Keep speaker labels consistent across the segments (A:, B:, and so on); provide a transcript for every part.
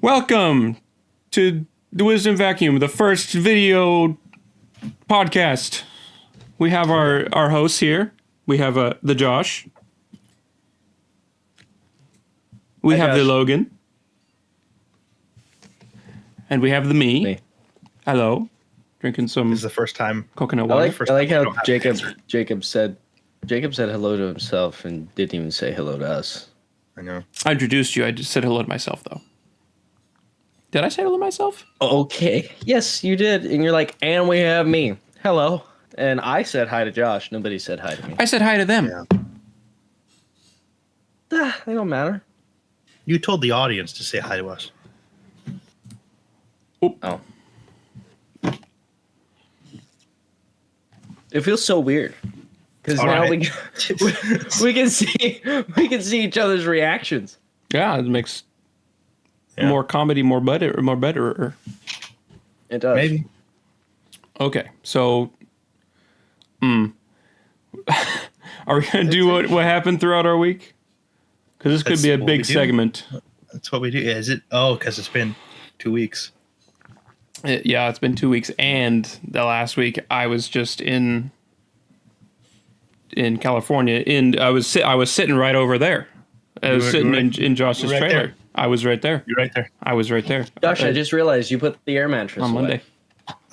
A: Welcome to the Wisdom Vacuum, the first video podcast. We have our hosts here. We have the Josh. We have the Logan. And we have the me. Hello. Drinking some.
B: This is the first time.
A: Coconut water.
C: I like how Jacob said hello to himself and didn't even say hello to us.
B: I know.
A: I introduced you. I just said hello to myself, though. Did I say hello to myself?
C: Okay. Yes, you did. And you're like, and we have me. Hello. And I said hi to Josh. Nobody said hi to me.
A: I said hi to them.
B: Yeah.
C: They don't matter.
B: You told the audience to say hi to us.
C: Oh. It feels so weird. Because now
B: right.
C: we can see each other's reactions.
A: Yeah, it makes more comedy, more better.
C: It does.
B: Maybe.
A: Okay, so, are we gonna do what happened throughout our week? Because this could be a big segment.
B: That's what we do. Yeah, is it? Oh, because it's been 2 weeks.
A: It's been 2 weeks, and the last week I was just in California, and I was sitting right over there. I was sitting in Josh's trailer.
B: There.
A: I was right there.
B: You're right there.
A: I was right there.
C: Josh, I just realized you put the air mattress
A: on
C: away.
A: Monday.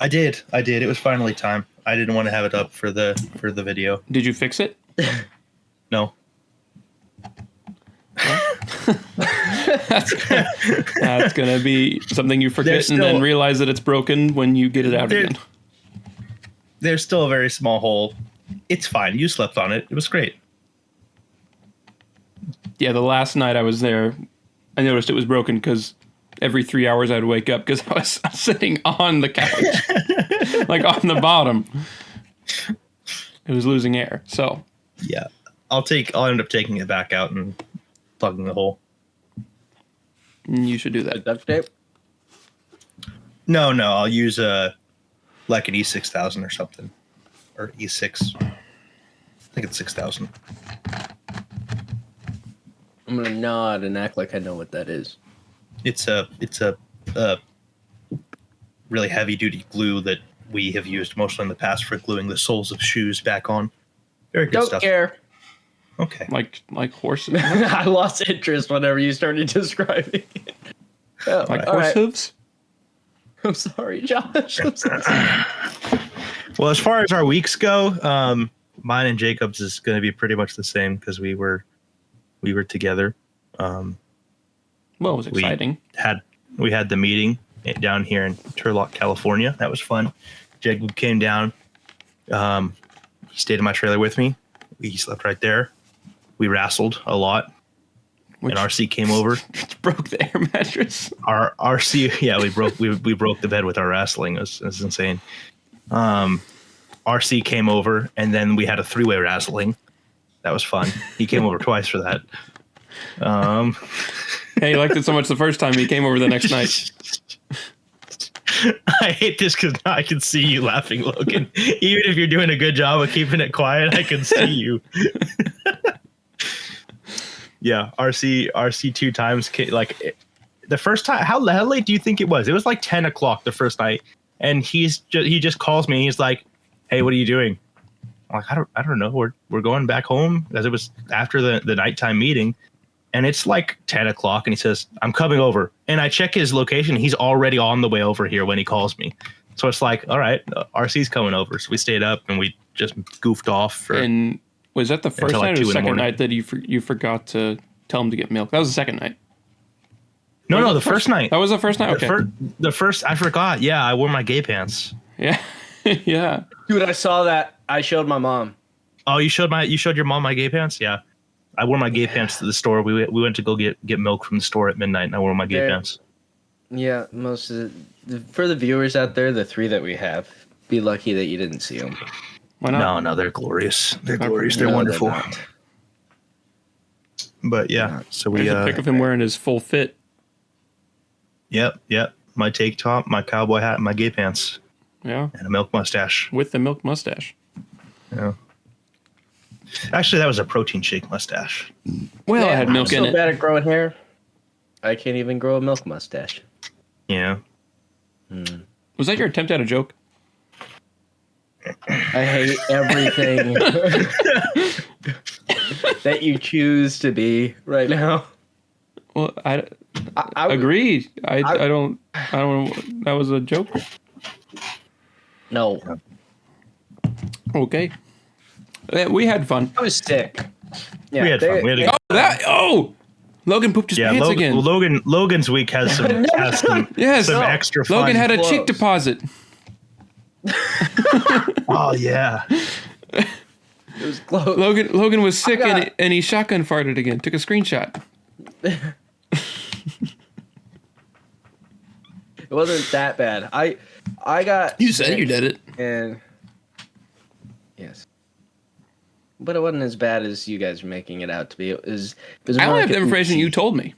B: I did. It was finally time. I didn't want to have it up for the video.
A: Did you fix it?
B: No.
A: That's gonna be something you forget and then realize that it's broken when you get it out again.
B: There's still a very small hole. It's fine. You slept on it. It was great.
A: Yeah, the last night I was there, I noticed it was broken because every 3 hours I'd wake up because I was sitting on the couch, like on the bottom. It was losing air. So
B: yeah, I'll end up taking it back out and plugging the hole.
A: You should do that.
C: Duct tape?
B: No, I'll use like an E6000 or something, or E6. I think it's 6000.
C: I'm gonna nod and act like I know what that is.
B: It's a really heavy duty glue that we have used mostly in the past for gluing the soles of shoes back on. Very good
C: Don't
B: stuff.
C: care.
B: Okay.
A: Like horses.
C: I lost interest whenever you started describing it. Oh,
A: like horse hooves?
C: I'm sorry, Josh. I'm so sorry.
B: Well, as far as our weeks go, mine and Jacob's is going to be pretty much the same because we were together.
A: Well, it was exciting.
B: We had the meeting down here in Turlock, California. That was fun. Jacob came down. He stayed in my trailer with me. He slept right there. We wrestled a lot. And RC came over.
A: Broke the air mattress.
B: Our RC, yeah, we broke the bed with our wrestling. It was insane. RC came over, and then we had a 3-way wrestling. That was fun. He came over twice for that.
A: Hey, you liked it so much the first time. He came over the next night.
B: I hate this because now I can see you laughing, Logan. Even if you're doing a good job of keeping it quiet, I can see you. Yeah, RC 2 times. Like the first time, how late do you think it was? It was like 10 o'clock the first night, and he just calls me. And he's like, "Hey, what are you doing?" I'm like, I don't know. We're going back home because it was after the nighttime meeting. And it's like 10 o'clock, and he says, "I'm coming over." And I check his location. He's already on the way over here when he calls me. So it's like, all right, RC's coming over. So we stayed up, and we just goofed off.
A: And was that the first night or the second night that you forgot to tell him to get milk? That was the second night.
B: No, the first night.
A: That was the first night? Okay.
B: The first, I forgot. Yeah, I wore my gay pants.
A: Yeah. Yeah.
C: Dude, I saw that. I showed my mom.
B: Oh, you showed your mom my gay pants? Yeah. I wore my gay pants to the store. We went to go get milk from the store at midnight, and I wore my gay pants. Yeah,
C: most of for the viewers out there, the 3 that we have, be lucky that you didn't see them.
A: Why not?
B: No, they're glorious. They're glorious. They're wonderful. But yeah, so we
A: There's a pic of him wearing his full fit.
B: Yep. My tank top, my cowboy hat, and my gay pants.
A: Yeah.
B: And a milk mustache.
A: With the milk mustache.
B: Yeah. Actually, that was a protein shake mustache.
A: Well, I had milk in it.
C: I'm so bad at growing hair. I can't even grow a milk mustache.
B: Yeah.
A: Was that your attempt at a joke?
C: I hate everything that you choose to be right now.
A: Well, I
C: I
A: agree. I don't. That was a joke.
C: No,
A: Okay. Yeah, we had fun.
C: I was sick. Yeah,
B: We had fun. We had
A: Logan pooped his pants again.
B: Logan's week has some
A: Yes.
B: some extra fun.
A: Logan had a
C: Close.
A: cheek deposit.
B: Oh yeah.
C: It was close.
A: Logan was sick
C: got-
A: and he shotgun farted again. Took a screenshot.
C: It wasn't that bad. I got.
A: You said
C: sick
A: you did it.
C: And yes, but it wasn't as bad as you guys are making it out to be. It was
A: I
C: more
A: only
C: like
A: have the
C: a-
A: information you told me.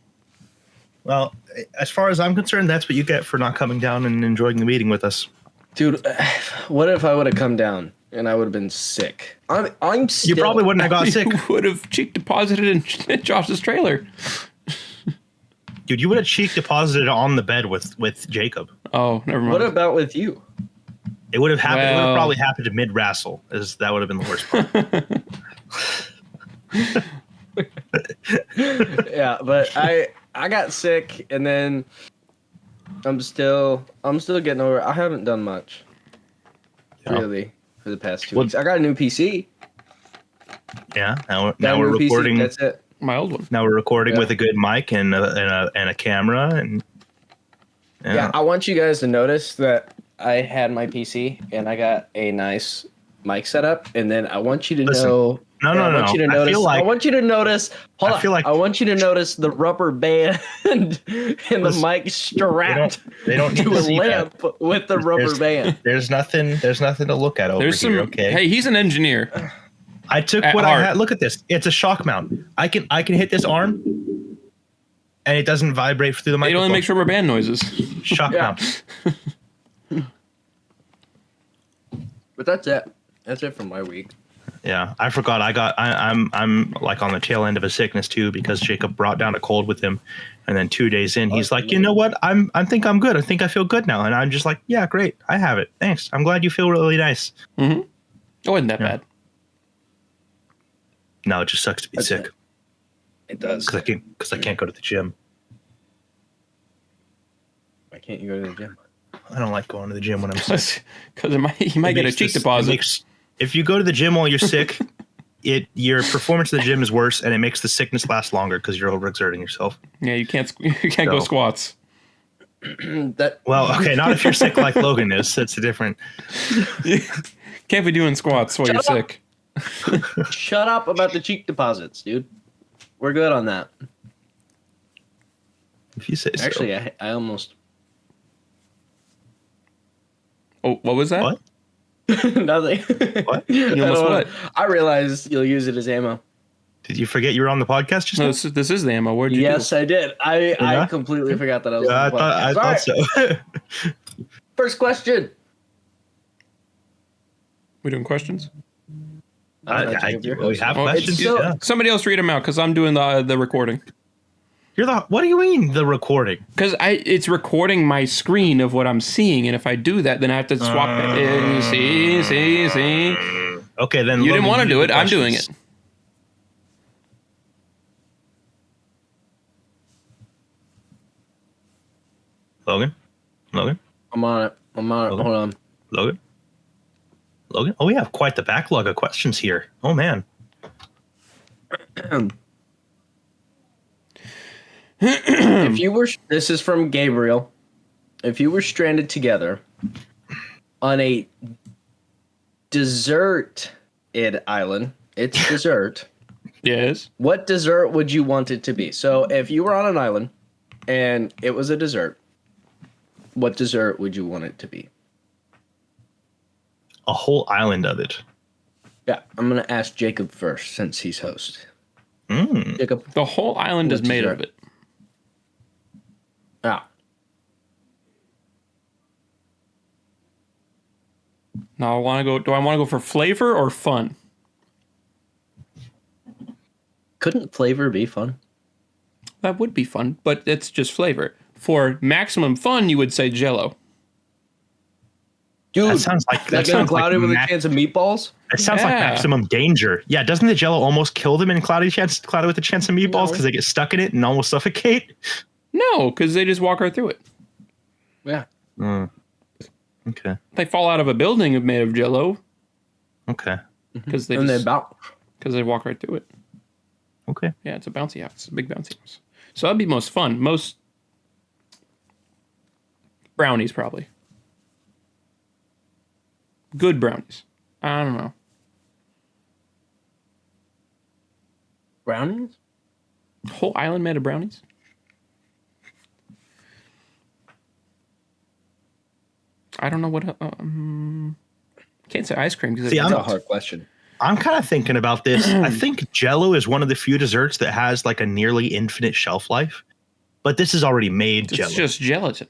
B: Well, as far as I'm concerned, that's what you get for not coming down and enjoying the meeting with us.
C: Dude, what if I would have come down and I would have been sick? I'm still.
B: You probably wouldn't have got sick.
A: You would have cheek deposited in Josh's trailer.
B: Dude, you would have cheek deposited on the bed with Jacob.
A: Oh, never mind.
C: What about with you?
B: It would have happened. It would
A: Well-
B: have probably happened to mid wrestle. That would have been the worst part.
C: Yeah, but I got sick and then I'm still getting over it. I haven't done much.
B: Yeah.
C: Really, for the past 2
B: What-
C: weeks. I got a new PC.
B: Yeah. Now
C: Got a
B: we're
C: new PC,
B: recording.
C: that's it.
A: My old one.
B: Now we're recording
C: Yeah.
B: with a good mic and a camera and
C: Yeah, I want you guys to notice that I had my PC and I got a nice mic setup, and then I want you to
B: Listen,
C: know.
B: No,
C: I want you to notice.
B: I
C: I want you to notice. Hold
B: I
C: on.
B: feel like-
C: I want you to notice the rubber band and the
B: Listen,
C: mic strapped
B: they don't need
C: to
B: to
C: a
B: see that.
C: lamp with the rubber band.
B: There's nothing to look at over
A: There's some.
B: here. Okay.
A: Hey, he's an engineer.
B: I took
A: at
B: what
A: heart.
B: I had. Look at this. It's a shock mount. I can hit this arm, and it doesn't vibrate through the
A: It
B: microphone.
A: only makes rubber band noises.
B: shock
C: Yeah.
B: mount.
C: But that's it. That's it for my week.
B: Yeah, I forgot. I'm like on the tail end of a sickness too because Jacob brought down a cold with him, and then 2 days in, he's like, you know what? I think I'm good. I think I feel good now, and I'm just like, yeah, great. I have it. Thanks. I'm glad you feel really nice.
A: Mm-hmm. It wasn't that
B: Yeah.
A: bad.
B: No, it just sucks to be
C: That's
B: sick
C: it. It does.
B: because I can't go to the gym.
C: Why can't you go to the gym?
B: I don't like going to the gym when I'm sick.
A: Because you might
B: It
A: get a
B: makes
A: cheek
B: this- it
A: deposit.
B: makes- if you go to the gym while you're sick, your performance in the gym is worse, and it makes the sickness last longer because you're overexerting yourself.
A: Yeah, you can't go
B: So-
A: squats.
C: That
B: Well, okay, not if you're sick like Logan is. That's a different.
A: Can't be doing squats while you're
C: Shut up.
A: sick.
C: shut up about the cheek deposits, dude. We're good on that.
B: If you say so.
C: Actually, I almost
A: Oh, what was that?
B: What?
C: nothing.
B: What?
C: I don't
A: almost
C: wanna-
A: what?
C: I realized you'll use it as ammo.
B: Did you forget you were on the podcast just
A: No,
B: now?
A: this is the ammo. Where'd you
C: Yes, I did. I
B: Yeah?
C: completely forgot that I was.
B: Yeah, I
C: on the
B: thought
C: podcast. All right,
B: so.
C: First question.
A: We doing questions?
C: I don't know, Jacob, you're
B: we have
A: Oh,
B: questions.
C: it's still-
B: yeah.
A: Somebody else read them out because I'm doing the recording.
B: You're the. What do you mean the recording?
A: Because it's recording my screen of what I'm seeing, and if I do that, then I have to swap it in. See.
B: Okay, then
A: You didn't
B: Logan,
A: want to
B: do
A: do
B: the
A: it. I'm doing it.
B: questions. Logan.
C: I'm on it.
B: Okay.
C: Hold on.
B: Logan. Oh, we have quite the backlog of questions here. Oh man.
C: If you were, this is from Gabriel. If you were stranded together on a deserted island, it's dessert.
A: Yes.
C: What dessert would you want it to be? So if you were on an island and it was a dessert, what dessert would you want it to be?
B: A whole island of it.
C: Yeah, I'm gonna ask Jacob first since he's host.
B: Mm.
C: Jacob.
A: The whole island is
C: What
A: made
C: dessert?
A: of it.
C: Yeah.
A: Now I want to go. Do I want to go for flavor or fun?
C: Couldn't flavor be fun?
A: that would be fun, but it's just flavor. For maximum fun, you would say Jell-O.
C: Dude,
B: That sounds like
C: clouded with a chance of meatballs.
B: It sounds like maximum danger. Yeah, doesn't the Jell-O almost kill them in clouded with a chance of meatballs because they get stuck in it and almost suffocate?
A: No, because they just walk right through it.
C: Yeah.
B: Okay.
A: They fall out of a building made of Jell-O.
B: Okay.
A: Because they walk right through it.
B: Okay.
A: Yeah, it's a bouncy house. It's a big bouncy house. So that'd be most fun. Most brownies, probably. Good brownies. I don't know.
C: Brownies?
A: Whole island made of brownies? I don't know what. Can't say ice cream because
C: that's a hard question.
B: I'm kind of thinking about this. I think Jell-O is one of the few desserts that has like a nearly infinite shelf life, but this is already made Jell-O.
A: It's just gelatin.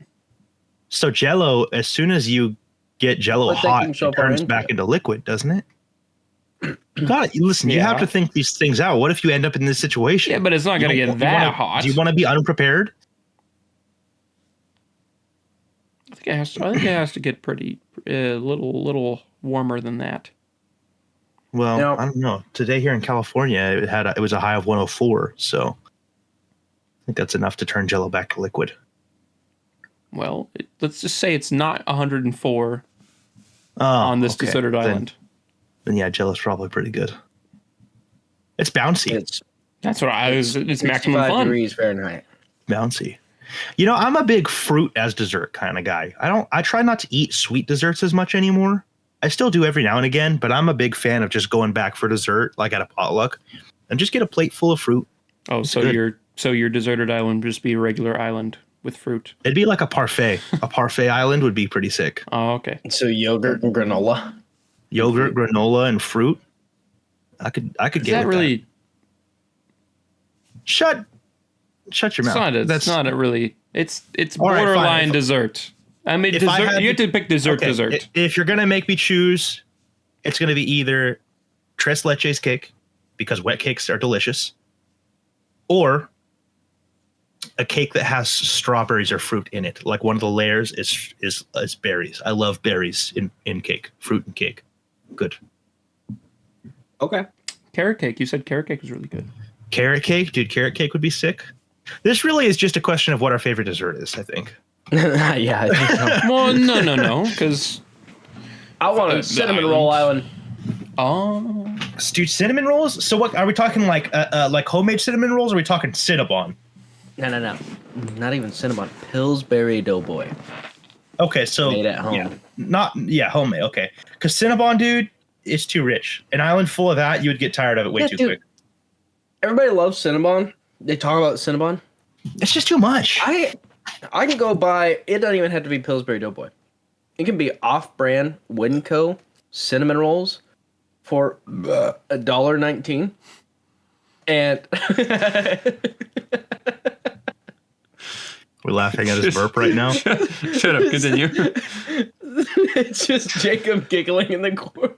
B: So Jell-O, as soon as you get Jell-O hot, it turns back into liquid, doesn't it? God, listen, you have to think these things out. What if you end up in this situation?
A: Yeah, but it's not going to get that hot.
B: Do you want to be unprepared?
A: I think it has to get pretty little warmer than that.
B: Well, I don't know. Today here in California, it was a high of 104, so I think that's enough to turn Jell-O back to liquid.
A: Well, let's just say it's not 104 on this deserted island.
B: Then yeah, Jell-O's probably pretty good. It's bouncy.
A: That's what I was. It's maximum fun.
C: 65 degrees Fahrenheit.
B: Bouncy. You know, I'm a big fruit as dessert kind of guy. I try not to eat sweet desserts as much anymore. I still do every now and again, but I'm a big fan of just going back for dessert, like at a potluck, and just get a plate full of fruit.
A: Oh, so your deserted island would just be a regular island with fruit.
B: It'd be like a parfait. A parfait island would be pretty sick.
A: Oh, okay.
C: So yogurt and granola.
B: Yogurt, granola, and fruit. I could get
A: that really.
B: That. Shut your mouth.
A: That's not a really. It's borderline dessert. I mean, dessert. You have to pick dessert.
B: If you're gonna make me choose, it's gonna be either tres leches cake, because wet cakes are delicious, or a cake that has strawberries or fruit in it. Like one of the layers is berries. I love berries in cake, fruit and cake. Good.
C: Okay.
A: Carrot cake. You said carrot cake was really good.
B: Carrot cake, dude. Carrot cake would be sick. This really is just a question of what our favorite dessert is, I think.
C: Yeah, I think so.
A: Well, no, because
C: I want a cinnamon roll island.
A: Oh,
B: dude, cinnamon rolls. So what are we talking like homemade cinnamon rolls? Or are we talking Cinnabon?
C: No, not even Cinnabon. Pillsbury Doughboy.
B: Okay, so
C: made at home.
B: Homemade. Okay, because Cinnabon, dude, is too rich. An island full of that, you would get tired of it way too quick.
C: Everybody loves Cinnabon. They talk about Cinnabon.
B: It's just too much.
C: I can go buy. It doesn't even have to be Pillsbury Doughboy. It can be off-brand Winco cinnamon rolls for $1.19. And
B: we're laughing at his burp right now.
A: Shut up. Continue.
C: It's just Jacob giggling in the corner.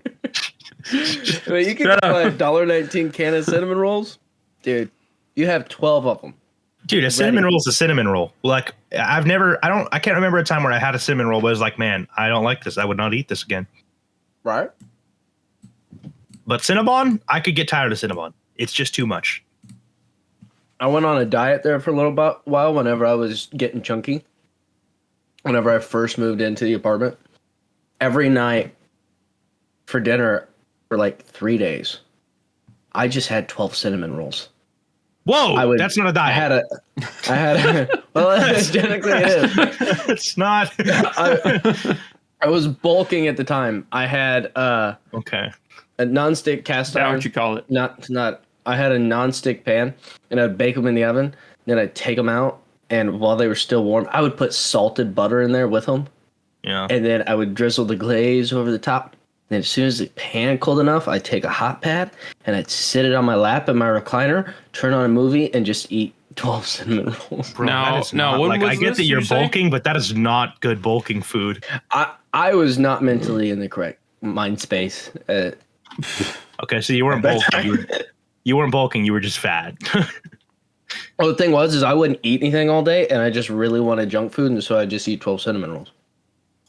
C: I mean, you can buy a $1.19 can of cinnamon rolls, dude. You have 12 of them.
B: Dude, a cinnamon roll is a cinnamon roll. Like I can't remember a time where I had a cinnamon roll, but I was like, man, I don't like this. I would not eat this again.
C: Right.
B: But Cinnabon, I could get tired of Cinnabon. It's just too much.
C: I went on a diet there for a little while whenever I was getting chunky. Whenever I first moved into the apartment. Every night for dinner for like 3 days, I just had 12 cinnamon rolls.
B: Whoa, that's not a diet.
C: I had a well, technically it is.
B: It's not.
C: I was bulking at the time. I had a nonstick cast iron.
A: Is that what you call it?
C: Not. I had a nonstick pan, and I'd bake them in the oven. Then I'd take them out, and while they were still warm, I would put salted butter in there with them.
B: Yeah.
C: And then I would drizzle the glaze over the top. And as soon as the pan cooled enough, I'd take a hot pad and I'd sit it on my lap in my recliner, turn on a movie, and just eat 12 cinnamon rolls.
B: Bro, I get that you're bulking, but that is not good bulking food.
C: I was not mentally in the correct mind space.
B: Okay, so you weren't bulking. You weren't bulking. You were just fat.
C: Well, the thing was, is I wouldn't eat anything all day, and I just really wanted junk food, and so I just eat 12 cinnamon rolls.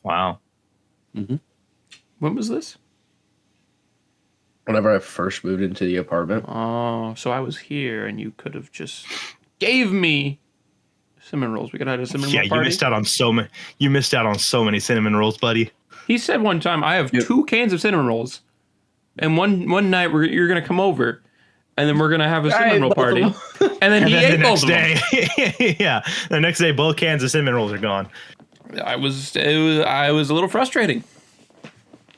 B: Wow.
A: When was this?
C: Whenever I first moved into the apartment.
A: Oh, so I was here, and you could have just gave me cinnamon rolls. We could have had a cinnamon roll
B: Yeah,
A: party.
B: you missed out on so many. You missed out on so many cinnamon rolls, buddy.
A: He said one time, I have 2 cans of cinnamon rolls, and one night you're gonna come over, and then we're gonna have a cinnamon roll party, and then he ate both of them.
B: Yeah, the next day, both cans of cinnamon rolls are gone.
A: I was a little frustrating.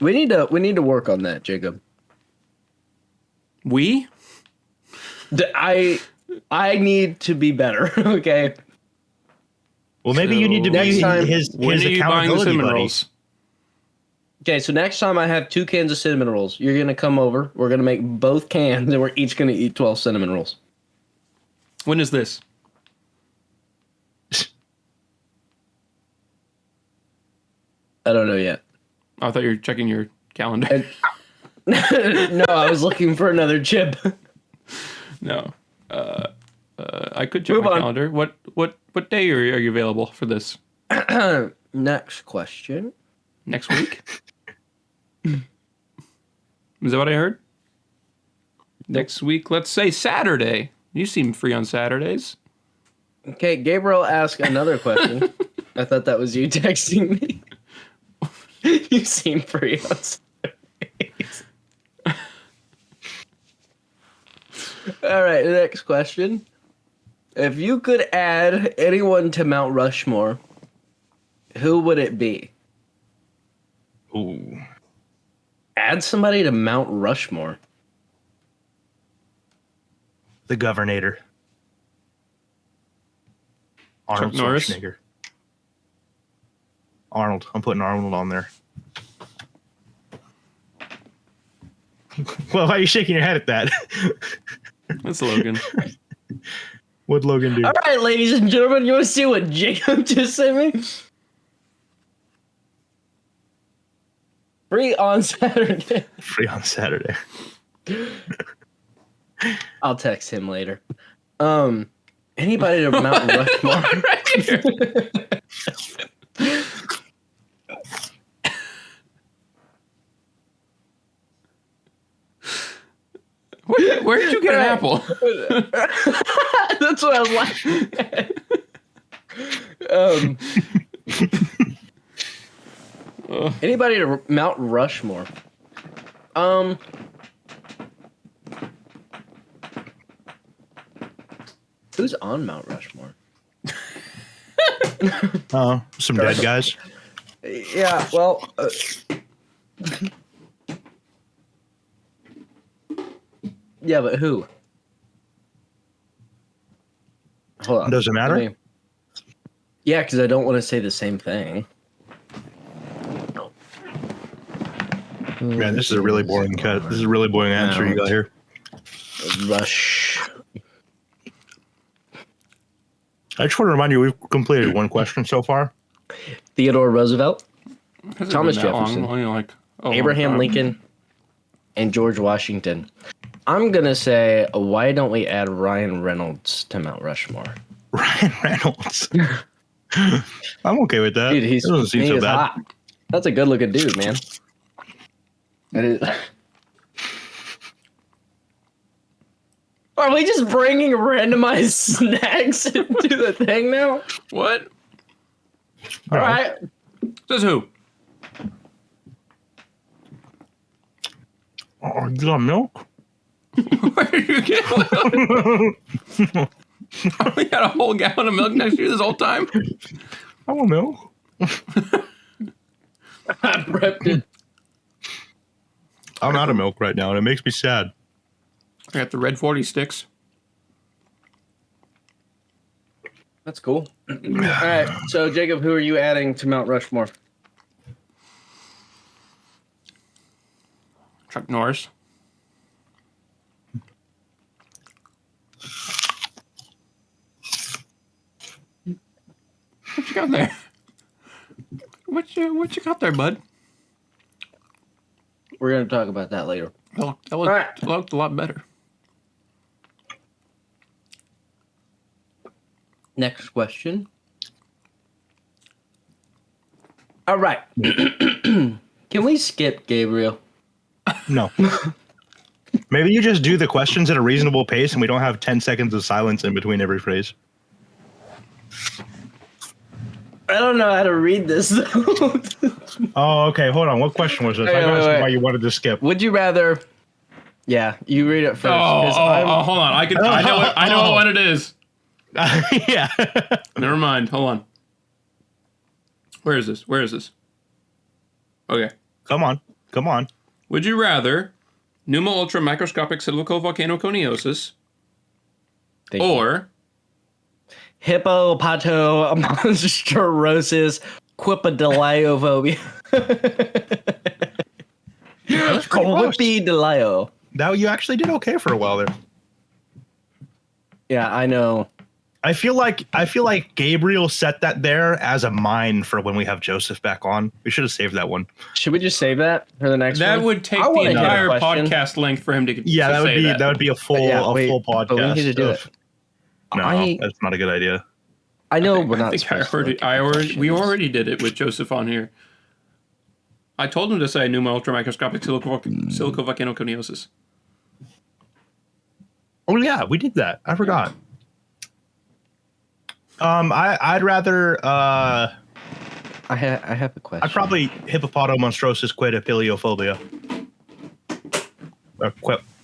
C: We need to work on that, Jacob.
A: We?
C: I need to be better. Okay.
B: Well, maybe you need to
C: Next
B: be
C: time,
B: his
A: When are you buying the
B: accountability
A: cinnamon
B: buddy.
A: rolls?
C: Okay, so next time I have 2 cans of cinnamon rolls, you're gonna come over. We're gonna make both cans, and we're each gonna eat 12 cinnamon rolls.
A: When is this?
C: I don't know yet.
A: I thought you were checking your calendar.
C: No, I was looking for another chip.
A: No. I could check
C: Move
A: my
C: on.
A: calendar. What day are you available for this?
C: Next question.
A: Next week? Is that what I heard? Next week, let's say Saturday. You seem free on Saturdays.
C: Okay, Gabriel asked another question. I thought that was you texting me. You seem free on Saturdays. All right, next question. If you could add anyone to Mount Rushmore, who would it be?
B: Ooh.
C: Add somebody to Mount Rushmore.
B: The Governator. Arnold
A: Chuck Norris?
B: Schwarzenegger. Arnold. I'm putting Arnold on there. Well, why are you shaking your head at that?
A: That's Logan.
B: What'd Logan do?
C: All right, ladies and gentlemen, you want to see what Jacob just sent me? Free on Saturday.
B: Free on Saturday.
C: I'll text him later. Anybody to Mount Rushmore?
A: Right here. Where did you get an apple?
C: That's what I was laughing at. Anybody to Mount Rushmore? Who's on Mount Rushmore?
B: Some dead guys.
C: Yeah, well, yeah, but who? Hold on.
B: Does it matter?
C: Let me- Yeah, because I don't want to say the same thing.
B: Man, this is a really boring cut. This is a really boring answer you got here.
C: Rush.
B: I just want to remind you, we've completed one question so far.
C: Theodore Roosevelt,
A: Has it
C: Thomas
A: been that long?
C: Jefferson.
A: Only like
C: Abraham Lincoln, and George Washington. I'm going to say, why don't we add Ryan Reynolds to Mount Rushmore?
B: Ryan Reynolds. I'm okay with that.
C: Dude,
B: It doesn't seem
C: he
B: so
C: is
B: bad.
C: hot. That's a good looking dude, man. That is. Are we just bringing randomized snacks into the thing now?
A: What?
C: All right.
A: Says who?
B: Oh, you got milk?
A: Where did you get it? We had a whole gallon of milk next to you this whole time.
B: I want milk.
C: I prepped it.
B: I'm out of milk right now, and it makes me sad.
A: I got the red 40 sticks.
C: That's cool. All right. So, Jacob, who are you adding to Mount Rushmore?
A: Chuck Norris. What you got there? What you got there, bud?
C: We're going to talk about that later.
A: That
C: right.
A: looked a lot better.
C: Next question. All right. Can we skip Gabriel?
B: No. Maybe you just do the questions at a reasonable pace and we don't have 10 seconds of silence in between every phrase.
C: I don't know how to read this though.
B: Oh, okay. Hold on. What question was this?
C: Wait,
B: I gotta see
C: wait.
B: why you wanted to skip.
C: Would you rather? Yeah, you read it first.
A: Oh,
C: 'cause
A: hold on. I know what one it is.
B: Yeah.
A: Never mind. Hold on. Where is this? Okay.
B: Come on.
A: Would you rather pneumo ultra microscopic silicovolcanoconiosis
C: Thank you.
A: or
C: Hippopatomonstorosis quipedaliophobia.
B: That's pretty close.
C: Quipedalio.
B: That you actually did okay for a while there.
C: Yeah, I know.
B: I feel like Gabriel set that there as a mine for when we have Joseph back on. We should have saved that one.
C: Should we just save that for the next
A: that
C: one?
A: would take
C: I
A: the
C: wanna hear the
A: entire
C: question.
A: podcast length for him to
B: Yeah,
A: to say
B: that would be a full full podcast.
C: But we need to do
B: of-
C: it.
B: No, that's not a good idea.
C: I know
A: I
C: we're not.
A: think
C: supposed to
A: we already did it with Joseph on here. I told him to say pneumo ultra microscopic silicovolcanoconiosis.
B: Oh yeah, we did that. I forgot. I'd rather
C: I have a question.
B: I'd probably hippopotomonstrosis quidapiliophobia. Or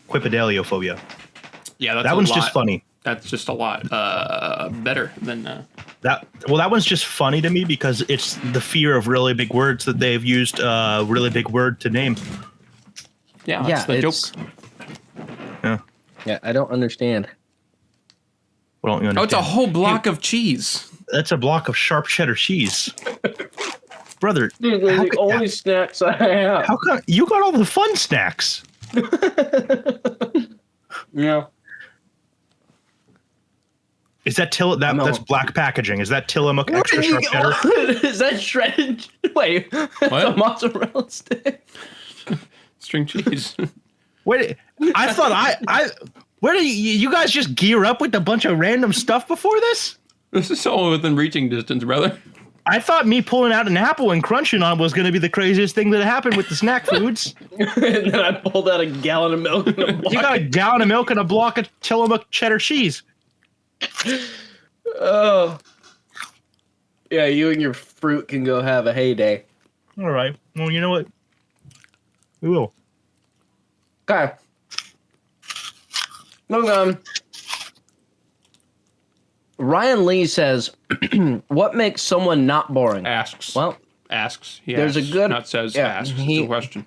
B: quipedaliophobia.
A: Yeah, that's
B: That
A: a
B: one's
A: lot.
B: just funny.
A: That's just a lot better than
B: That one's just funny to me because it's the fear of really big words that they've used really big word to name.
A: yeah.
C: Yeah,
A: That's the
C: it's-
A: joke.
B: Yeah.
C: Yeah, I don't understand.
B: Well, don't you
A: Oh, it's a
B: understand?
A: whole block of cheese.
B: That's a block of sharp cheddar cheese. Brother,
C: Dude, they're
B: how
C: the
B: could-
C: only snacks I have.
B: how come you got all the fun snacks?
C: Yeah.
B: Is that
C: No.
B: that's black packaging? Is that Tillamook extra sharp cheddar?
C: Is that shredded? Wait, that's a
A: What?
C: mozzarella stick.
A: String cheese.
B: Wait, I thought where do you guys just gear up with a bunch of random stuff before this?
A: This is all within reaching distance, brother.
B: I thought me pulling out an apple and crunching on it was going to be the craziest thing that happened with the snack foods.
C: And then I pulled out a gallon of milk and a block.
B: You got a gallon of milk and a block of Tillamook cheddar cheese.
C: Oh. Yeah, you and your fruit can go have a heyday.
B: All right. Well, you know what? We will.
C: Okay. Look, Ryan Lee says, "What makes someone not boring?"
A: Asks.
C: Well,
A: Asks. He
C: there's a
A: asks,
C: good-
A: not says
C: yeah,
A: asks.
C: he-
A: It's a question.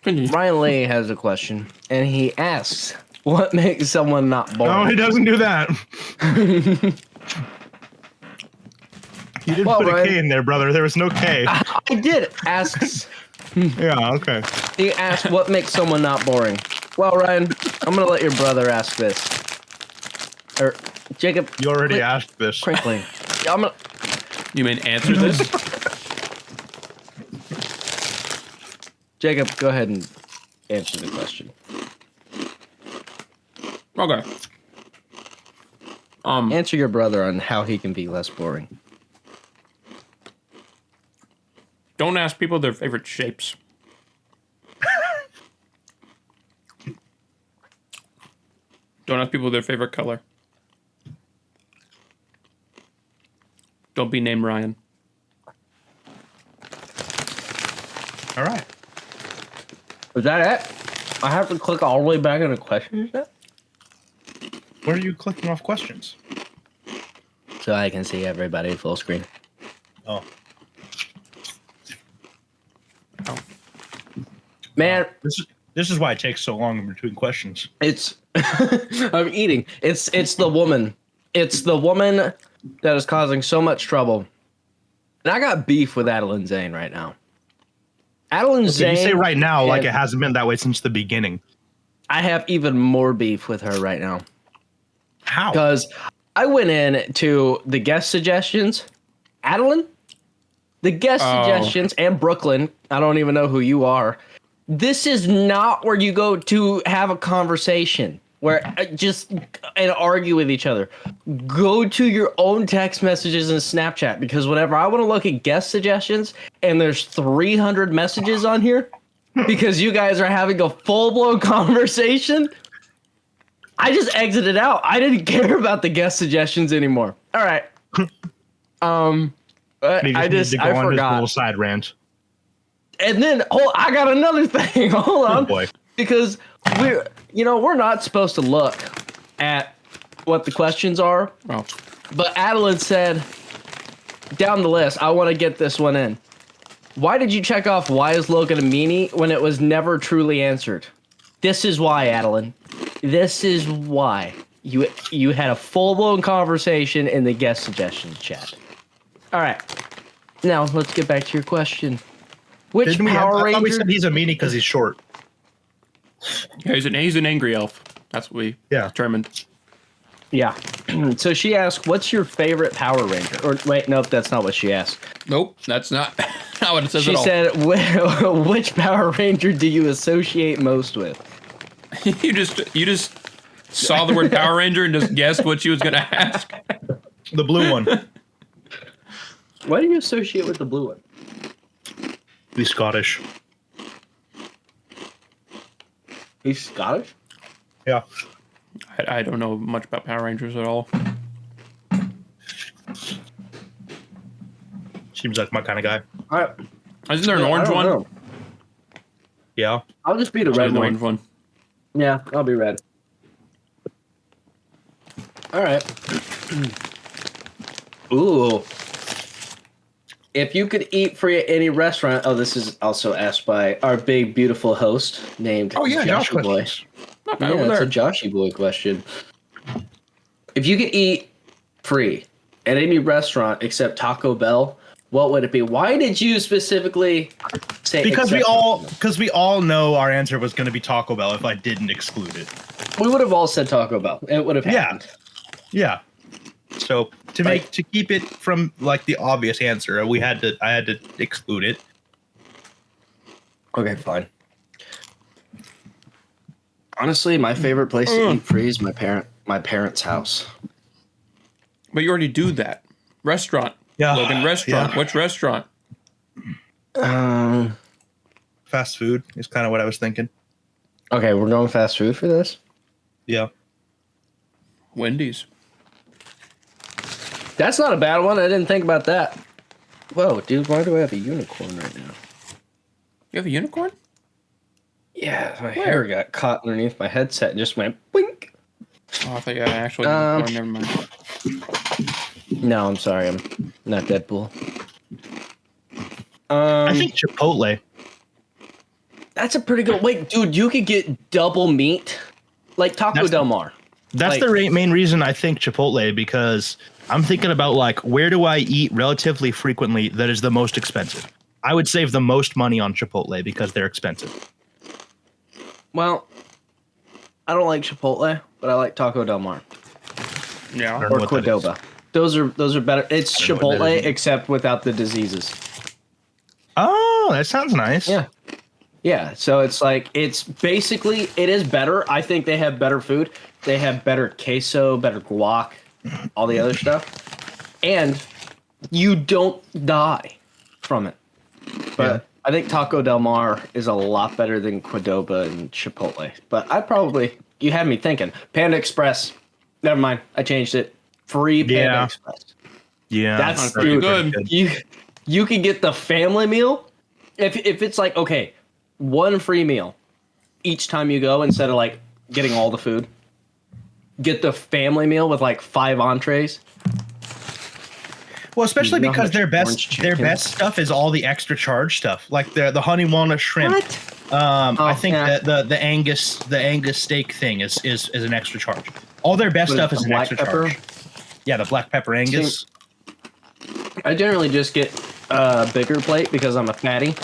A: Continue.
C: Ryan Lee has a question, and he asks, "What makes someone not
B: No,
C: boring?"
B: he doesn't do that. You didn't
C: Well,
B: put a
C: Ryan-
B: K in there, brother. There was no K.
C: I did. Asks.
B: Yeah, okay.
C: He asked, "What makes someone not boring?" Well, Ryan, I'm gonna let your brother ask this. Or Jacob.
B: You already
C: Quick-
B: asked this.
C: Crinkling. I'm gonna.
A: You mean answer this?
C: Jacob, go ahead and answer the question.
A: Okay.
C: Answer your brother on how he can be less boring.
A: Don't ask people their favorite shapes. Don't ask people their favorite color. Don't be named Ryan.
B: All right.
C: Is that it? I have to click all the way back into questions now?
B: Where are you clicking off questions?
C: So I can see everybody full screen.
B: Oh.
C: Man,
B: This is why it takes so long in between questions.
C: it's I'm eating. It's the woman. It's the woman that is causing so much trouble. And I got beef with Adeline Zane right now. Adeline
B: So
C: Zane.
B: you say right now like
C: and-
B: it hasn't been that way since the beginning.
C: I have even more beef with her right now.
B: How?
C: Because I went in to the guest suggestions. Adeline? The guest
A: Oh.
C: suggestions and Brooklyn. I don't even know who you are. This is not where you go to have a conversation. where and argue with each other. Go to your own text messages and Snapchat, because whenever I want to look at guest suggestions and there's 300 messages on here because you guys are having a full-blown conversation, I just exited out. I didn't care about the guest suggestions anymore. All right. I forgot.
B: Little side rant.
C: And then I got another thing. Hold on.
B: Oh boy.
C: Because we're not supposed to look at what the questions are.
A: Oh.
C: But Adeline said down the list, I want to get this one in. Why did you check off why is Logan a meanie when it was never truly answered? This is why, Adeline. This is why. You had a full-blown conversation in the guest suggestions chat. All right. Now, let's get back to your question. Which Power Ranger...
B: I thought we said he's a meanie because he's short.
A: Yeah, he's an angry elf. That's what we determined.
C: Yeah. So she asked, what's your favorite Power Ranger? Or wait, nope, that's not what she asked.
A: Nope, that's not what it says at all.
C: She said, which Power Ranger do you associate most with?
A: You just saw the word Power Ranger and just guessed what she was going to ask.
B: The blue one.
C: Why do you associate with the blue one?
B: He's Scottish.
C: He's Scottish?
B: Yeah.
A: I don't know much about Power Rangers at all.
B: Seems like my kind of guy.
A: Isn't there an orange one?
C: Know.
B: Yeah.
C: I'll just be the red one.
A: Orange one.
C: Yeah, I'll be red. All right. Ooh. If you could eat free at any restaurant, this is also asked by our big, beautiful host named
B: Josh
C: Boy. Yeah, that's a Joshy Boy question. If you could eat free at any restaurant except Taco Bell, what would it be? Why did you specifically say?
B: Because we all know our answer was going to be Taco Bell if I didn't exclude it.
C: We would have all said Taco Bell. It would have happened.
B: Yeah. So to keep it from like the obvious answer, I had to exclude it.
C: Okay, fine. Honestly, my favorite place to eat free is my parents' house.
A: But you already do that. Restaurant.
B: Yeah.
A: Logan, restaurant.
B: Yeah.
A: Which restaurant?
B: Fast food is kind of what I was thinking.
C: Okay, we're going fast food for this?
B: Yeah.
A: Wendy's.
C: That's not a bad one. I didn't think about that. Whoa, dude, why do I have a unicorn right now?
A: You have a unicorn?
C: Yeah, my hair got caught underneath my headset and just went blink.
A: Oh, I thought you had an actual unicorn. Never mind.
C: No, I'm sorry. I'm not Deadpool.
B: I think Chipotle.
C: That's a pretty good... Wait, dude, you could get double meat. Like Taco Del Mar.
B: That's the main reason I think Chipotle, because I'm thinking about like, where do I eat relatively frequently that is the most expensive? I would save the most money on Chipotle because they're expensive.
C: Well, I don't like Chipotle, but I like Taco Del Mar.
A: Yeah.
C: Or Qdoba. Those are better. It's Chipotle except without the diseases.
B: Oh, that sounds nice.
C: Yeah. Yeah, so it's like, it is better. I think they have better food. They have better queso, better guac, all the other stuff. And you don't die from it. But I think Taco Del Mar is a lot better than Qdoba and Chipotle. But you had me thinking. Panda Express. Never mind. I changed it. Free Panda Express.
B: Yeah.
C: That's
A: pretty good.
C: You can get the family meal. If it's like, okay, one free meal each time you go instead of like getting all the food. Get the family meal with like 5 entrees.
B: Well, especially because their best stuff is all the extra charge stuff, like the honey walnut shrimp.
C: What?
B: I think that the Angus steak thing is an extra charge. All their best stuff is an extra charge. Yeah, the black pepper Angus.
C: I generally just get a bigger plate because I'm a fatty.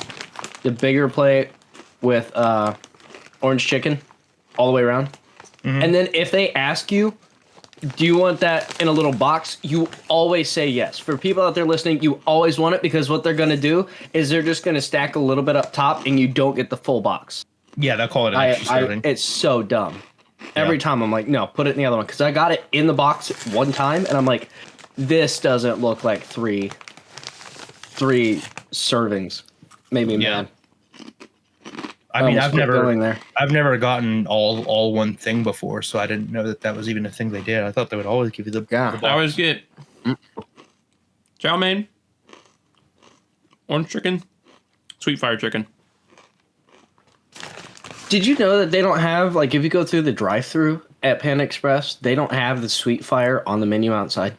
C: The bigger plate with orange chicken all the way around. Mm-hmm. And then if they ask you, do you want that in a little box? You always say yes. For people out there listening, you always want it because what they're going to do is they're just going to stack a little bit up top and you don't get the full box.
B: Yeah, they'll call it an extra serving.
C: It's so dumb. Every time I'm like, no, put it in the other one. Because I got it in the box one time, and I'm like, this doesn't look like three servings. Made me mad.
B: I mean, I've
C: going there.
B: never gotten all one thing before, so I didn't know that was even a thing they did. I thought they would always give you the box.
A: I always get chow mein, orange chicken, sweet fire chicken.
C: Did you know that they don't have, like, if you go through the drive-thru at Panda Express, they don't have the sweet fire on the menu outside?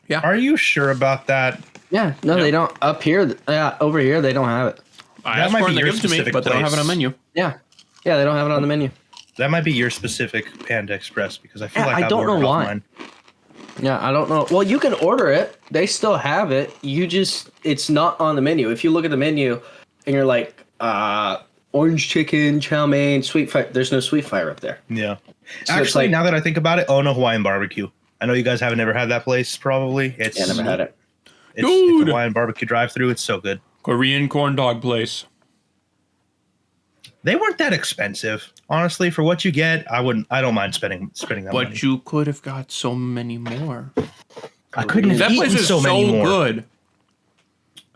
A: Yeah.
B: Are you sure about that?
C: Yeah, no, they don't. Up here, over here, they don't have it.
A: I asked for it and they give it to me, but they don't have it on menu.
C: Yeah, they don't have it on the menu.
B: That might be your specific Panda Express because I feel like
C: I don't know why.
B: Mine.
C: Yeah, I don't know. Well, you can order it. They still have it. It's not on the menu. If you look at the menu and you're like, orange chicken, chow mein, sweet fire. There's no sweet fire up there.
B: Yeah.
C: So
B: actually, now that I think about it, no Hawaiian barbecue. I know you guys haven't ever had that place, probably.
C: I never had it.
B: It's a Hawaiian barbecue drive-through. It's so good.
A: Korean corn dog place.
B: They weren't that expensive, honestly. For what you get, I don't mind spending that money.
A: But you could have got so many more.
B: I couldn't have
A: That place is so
B: many more.
A: good.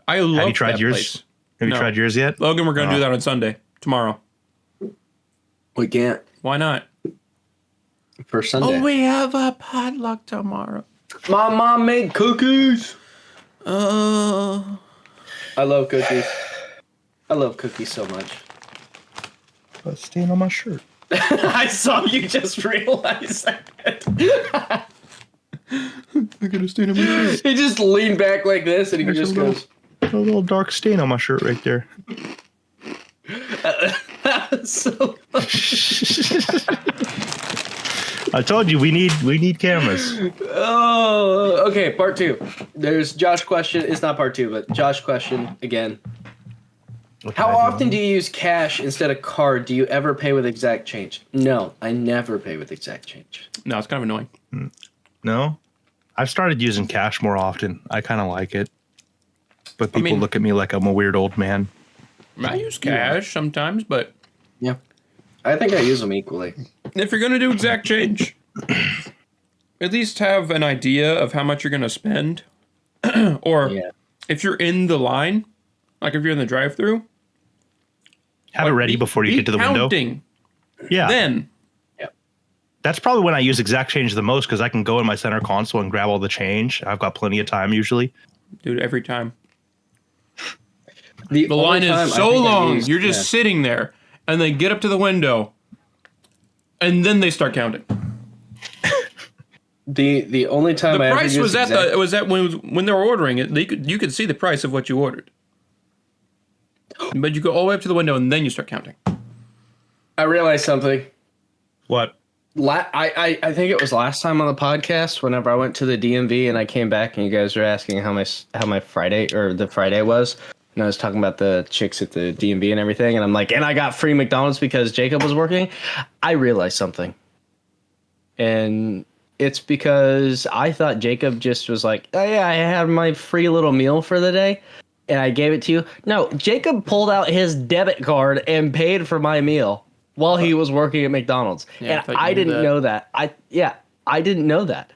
A: I love.
B: Have you tried
A: that
B: yours?
A: place.
B: Have you tried yours yet?
A: Logan, we're gonna do that on Sunday, tomorrow.
C: We can't
A: Why not?
C: for Sunday.
A: Oh, we have a potluck tomorrow.
C: My mom made cookies. I love cookies. I love cookies so much.
B: A stain on my shirt.
C: I saw you just realize that.
A: I got a stain on my shirt.
C: He just leaned back like this and he
B: There's
C: just
B: a little-
C: goes.
B: A little dark stain on my shirt right there.
C: So
B: I told you we need cameras.
C: Oh, okay. Part 2. There's Josh question. It's not part 2, but Josh question again. How often do you use cash instead of card? Do you ever pay with exact change? No, I never pay with exact change.
A: No, it's kind of annoying.
B: No, I've started using cash more often. I kind of like it, but people look at me like I'm a weird old man.
A: I use cash sometimes, but
C: Yeah, I think I use them equally.
A: if you're gonna do exact change, at least have an idea of how much you're gonna spend. Or if you're in the line, like if you're in the drive-thru,
B: have it ready before you get to the window. Yeah.
A: Then.
B: That's probably when I use exact change the most because I can go in my center console and grab all the change. I've got plenty of time usually.
A: Dude, every time.
C: The
A: line is so long, you're just sitting there, and they get up to the window, and then they start counting.
C: The only time
A: The
C: I
A: price
C: ever
A: was
C: used
A: at when they were ordering it. You could see the price of what you ordered, but you go all the way up to the window, and then you start counting.
C: I realized something.
B: What?
C: I think it was last time on the podcast whenever I went to the DMV and I came back and you guys were asking how my Friday or the Friday was. And I was talking about the chicks at the DMV and everything. And I'm like, and I got free McDonald's because Jacob was working. I realized something. And it's because I thought Jacob just was like, oh yeah, I had my free little meal for the day. And I gave it to you. No, Jacob pulled out his debit card and paid for my meal while he was working at McDonald's.
A: Yeah,
C: and I didn't know that. I didn't know that.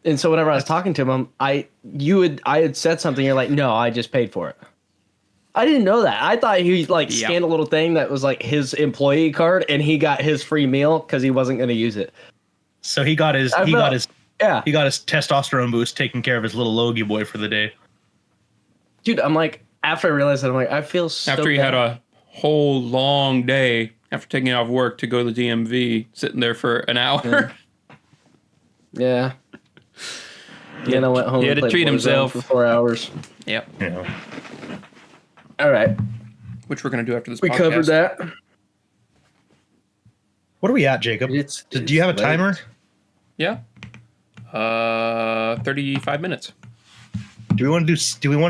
C: And so whenever I was talking to him, I had said something, you're like, no, I just paid for it. I didn't know that. I thought he scanned a little thing that was like his employee card and he got his free meal because he wasn't going to use it.
B: So he got his testosterone boost taking care of his little Logie boy for the day.
C: Dude, I'm like, after I realized that, I'm like, I feel so
A: After he had a whole long day after taking off work to go to the DMV, sitting there for an hour.
C: Yeah. Then I went home.
A: He had
C: and
A: to
C: played
A: treat
C: Warzone
A: himself
C: for 4 hours.
A: Yep.
B: Yeah.
C: All right.
A: Which we're going to do after this
C: We
A: podcast.
C: covered that.
B: What are we at, Jacob? Do you have a timer?
A: Yeah. 35 minutes.
B: Do we want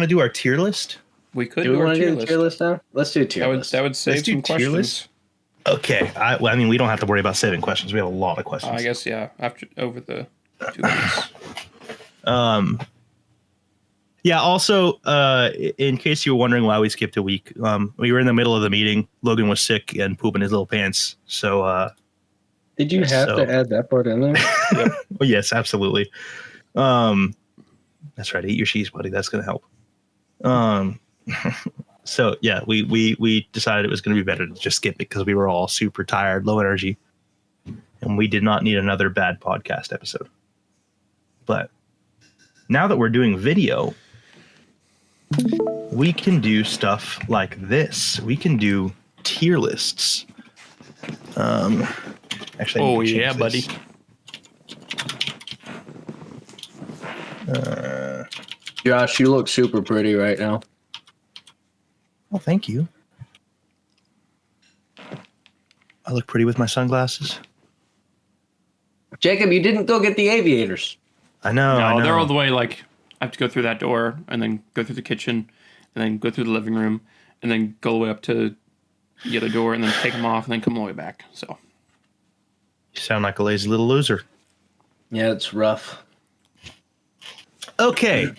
B: to do our tier list?
A: We could
C: Do we
A: do our
C: want to
A: tier
C: do a tier list now? Let's do a tier list.
A: That would save
B: Let's do
A: some
B: tier
A: questions.
B: list? Okay. I mean, we don't have to worry about saving questions. We have a lot of questions.
A: I guess, yeah. Over the 2 weeks.
B: Yeah. Also, in case you were wondering why we skipped a week, we were in the middle of the meeting. Logan was sick and pooping his little pants, so
C: Did you have to add that part in there?
B: Yep. Oh, yes, absolutely. That's right. Eat your cheese, buddy. That's gonna help. So yeah, we decided it was gonna be better to just skip it because we were all super tired, low energy, and we did not need another bad podcast episode. But now that we're doing video, we can do stuff like this. We can do tier lists. Actually,
A: Oh yeah, buddy.
C: Josh, you look super pretty right now.
B: Well, thank you. I look pretty with my sunglasses.
C: Jacob, you didn't go get the aviators.
B: I know.
A: No, they're all the way. Like I have to go through that door and then go through the kitchen and then go through the living room and then go all the way up to the other door and then take them off and then come all the way back. So
B: You sound like a lazy little loser.
C: Yeah, it's rough.
B: Okay.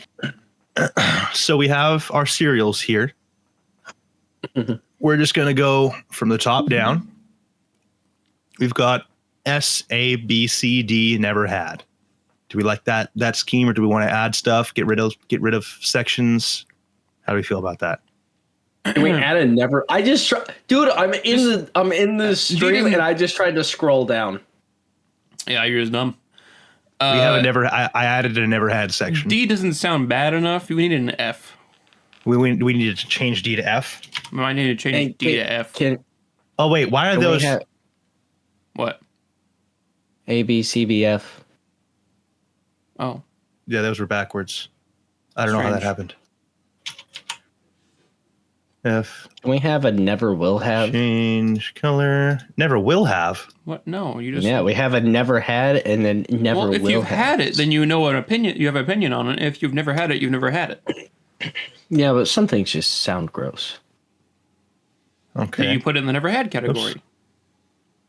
B: So we have our cereals here. We're just going to go from the top down. We've got S, A, B, C, D, never had. Do we like that scheme, or do we want to add stuff, get rid of sections? How do we feel about that?
C: Can we add a never? I just try, dude. I'm in the stream and I just tried to scroll down.
A: yeah, you're just dumb.
B: We have a never. I added a never had section.
A: D doesn't sound bad enough. We need an F.
B: We needed to change D to F.
A: I need to change D to F.
B: Oh wait, why are those?
A: What?
C: A B C B F.
A: Oh,
B: Yeah, those were backwards. I don't know how that
A: Strange.
B: happened. F.
C: Can we have a never will have?
B: Change color. Never will have.
A: what? No, you just.
C: Yeah, we have a never had and then never
A: Well,
C: will
A: if you've
C: have.
A: had it, then you know an opinion. You have an opinion on it. If you've never had it, you've never had it.
C: Yeah, but some things just sound gross.
B: Okay.
A: You put it in the never had category.
B: Oops.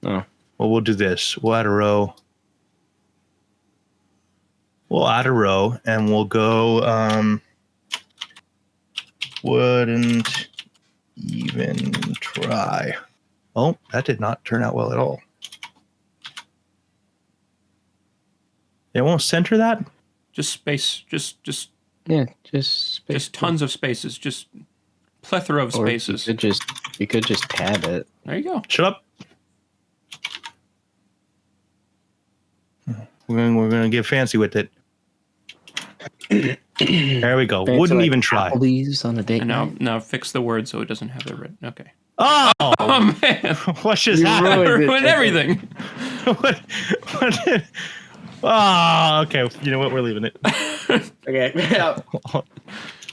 C: Oh.
B: Well, we'll do this. We'll add a row. And we'll go wouldn't even try. Oh, that did not turn out well at all. It won't center that?
A: Just space. Just
C: Yeah, just space.
A: Just tons of spaces. Just plethora of
C: Or
A: spaces.
C: You could just tab it.
A: There you go.
B: Shut up. We're gonna get fancy with it. There we go.
C: Fancy
B: Wouldn't
C: like
B: even try.
C: Applebee's on a date
A: And now,
C: night.
A: now fix the word so it doesn't have the red. Okay.
B: Oh,
A: Oh man,
B: what just
C: You
B: happened?
C: ruined it,
A: ruined
C: Jacob.
A: everything.
B: what did, oh, okay. You know what? We're leaving it.
C: Okay, yeah,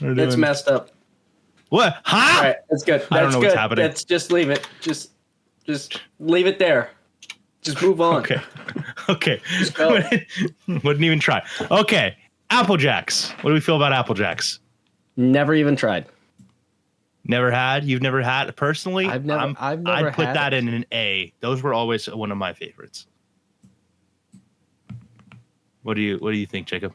B: We're
C: it's
B: doing-
C: messed up.
B: What? Huh?
C: All right, that's good. That's
B: I don't know
C: good.
B: what's happening.
C: Let's just leave it. Just leave it there. Just move on.
B: Okay. Okay.
C: go.
B: Wouldn't even try. Okay. Apple Jacks. What do we feel about Apple Jacks?
C: Never even tried.
B: Never had? You've never had? Personally,
C: I've never
B: I'd put
C: had
B: that
C: it.
B: in an A. Those were always one of my favorites. What do you think, Jacob?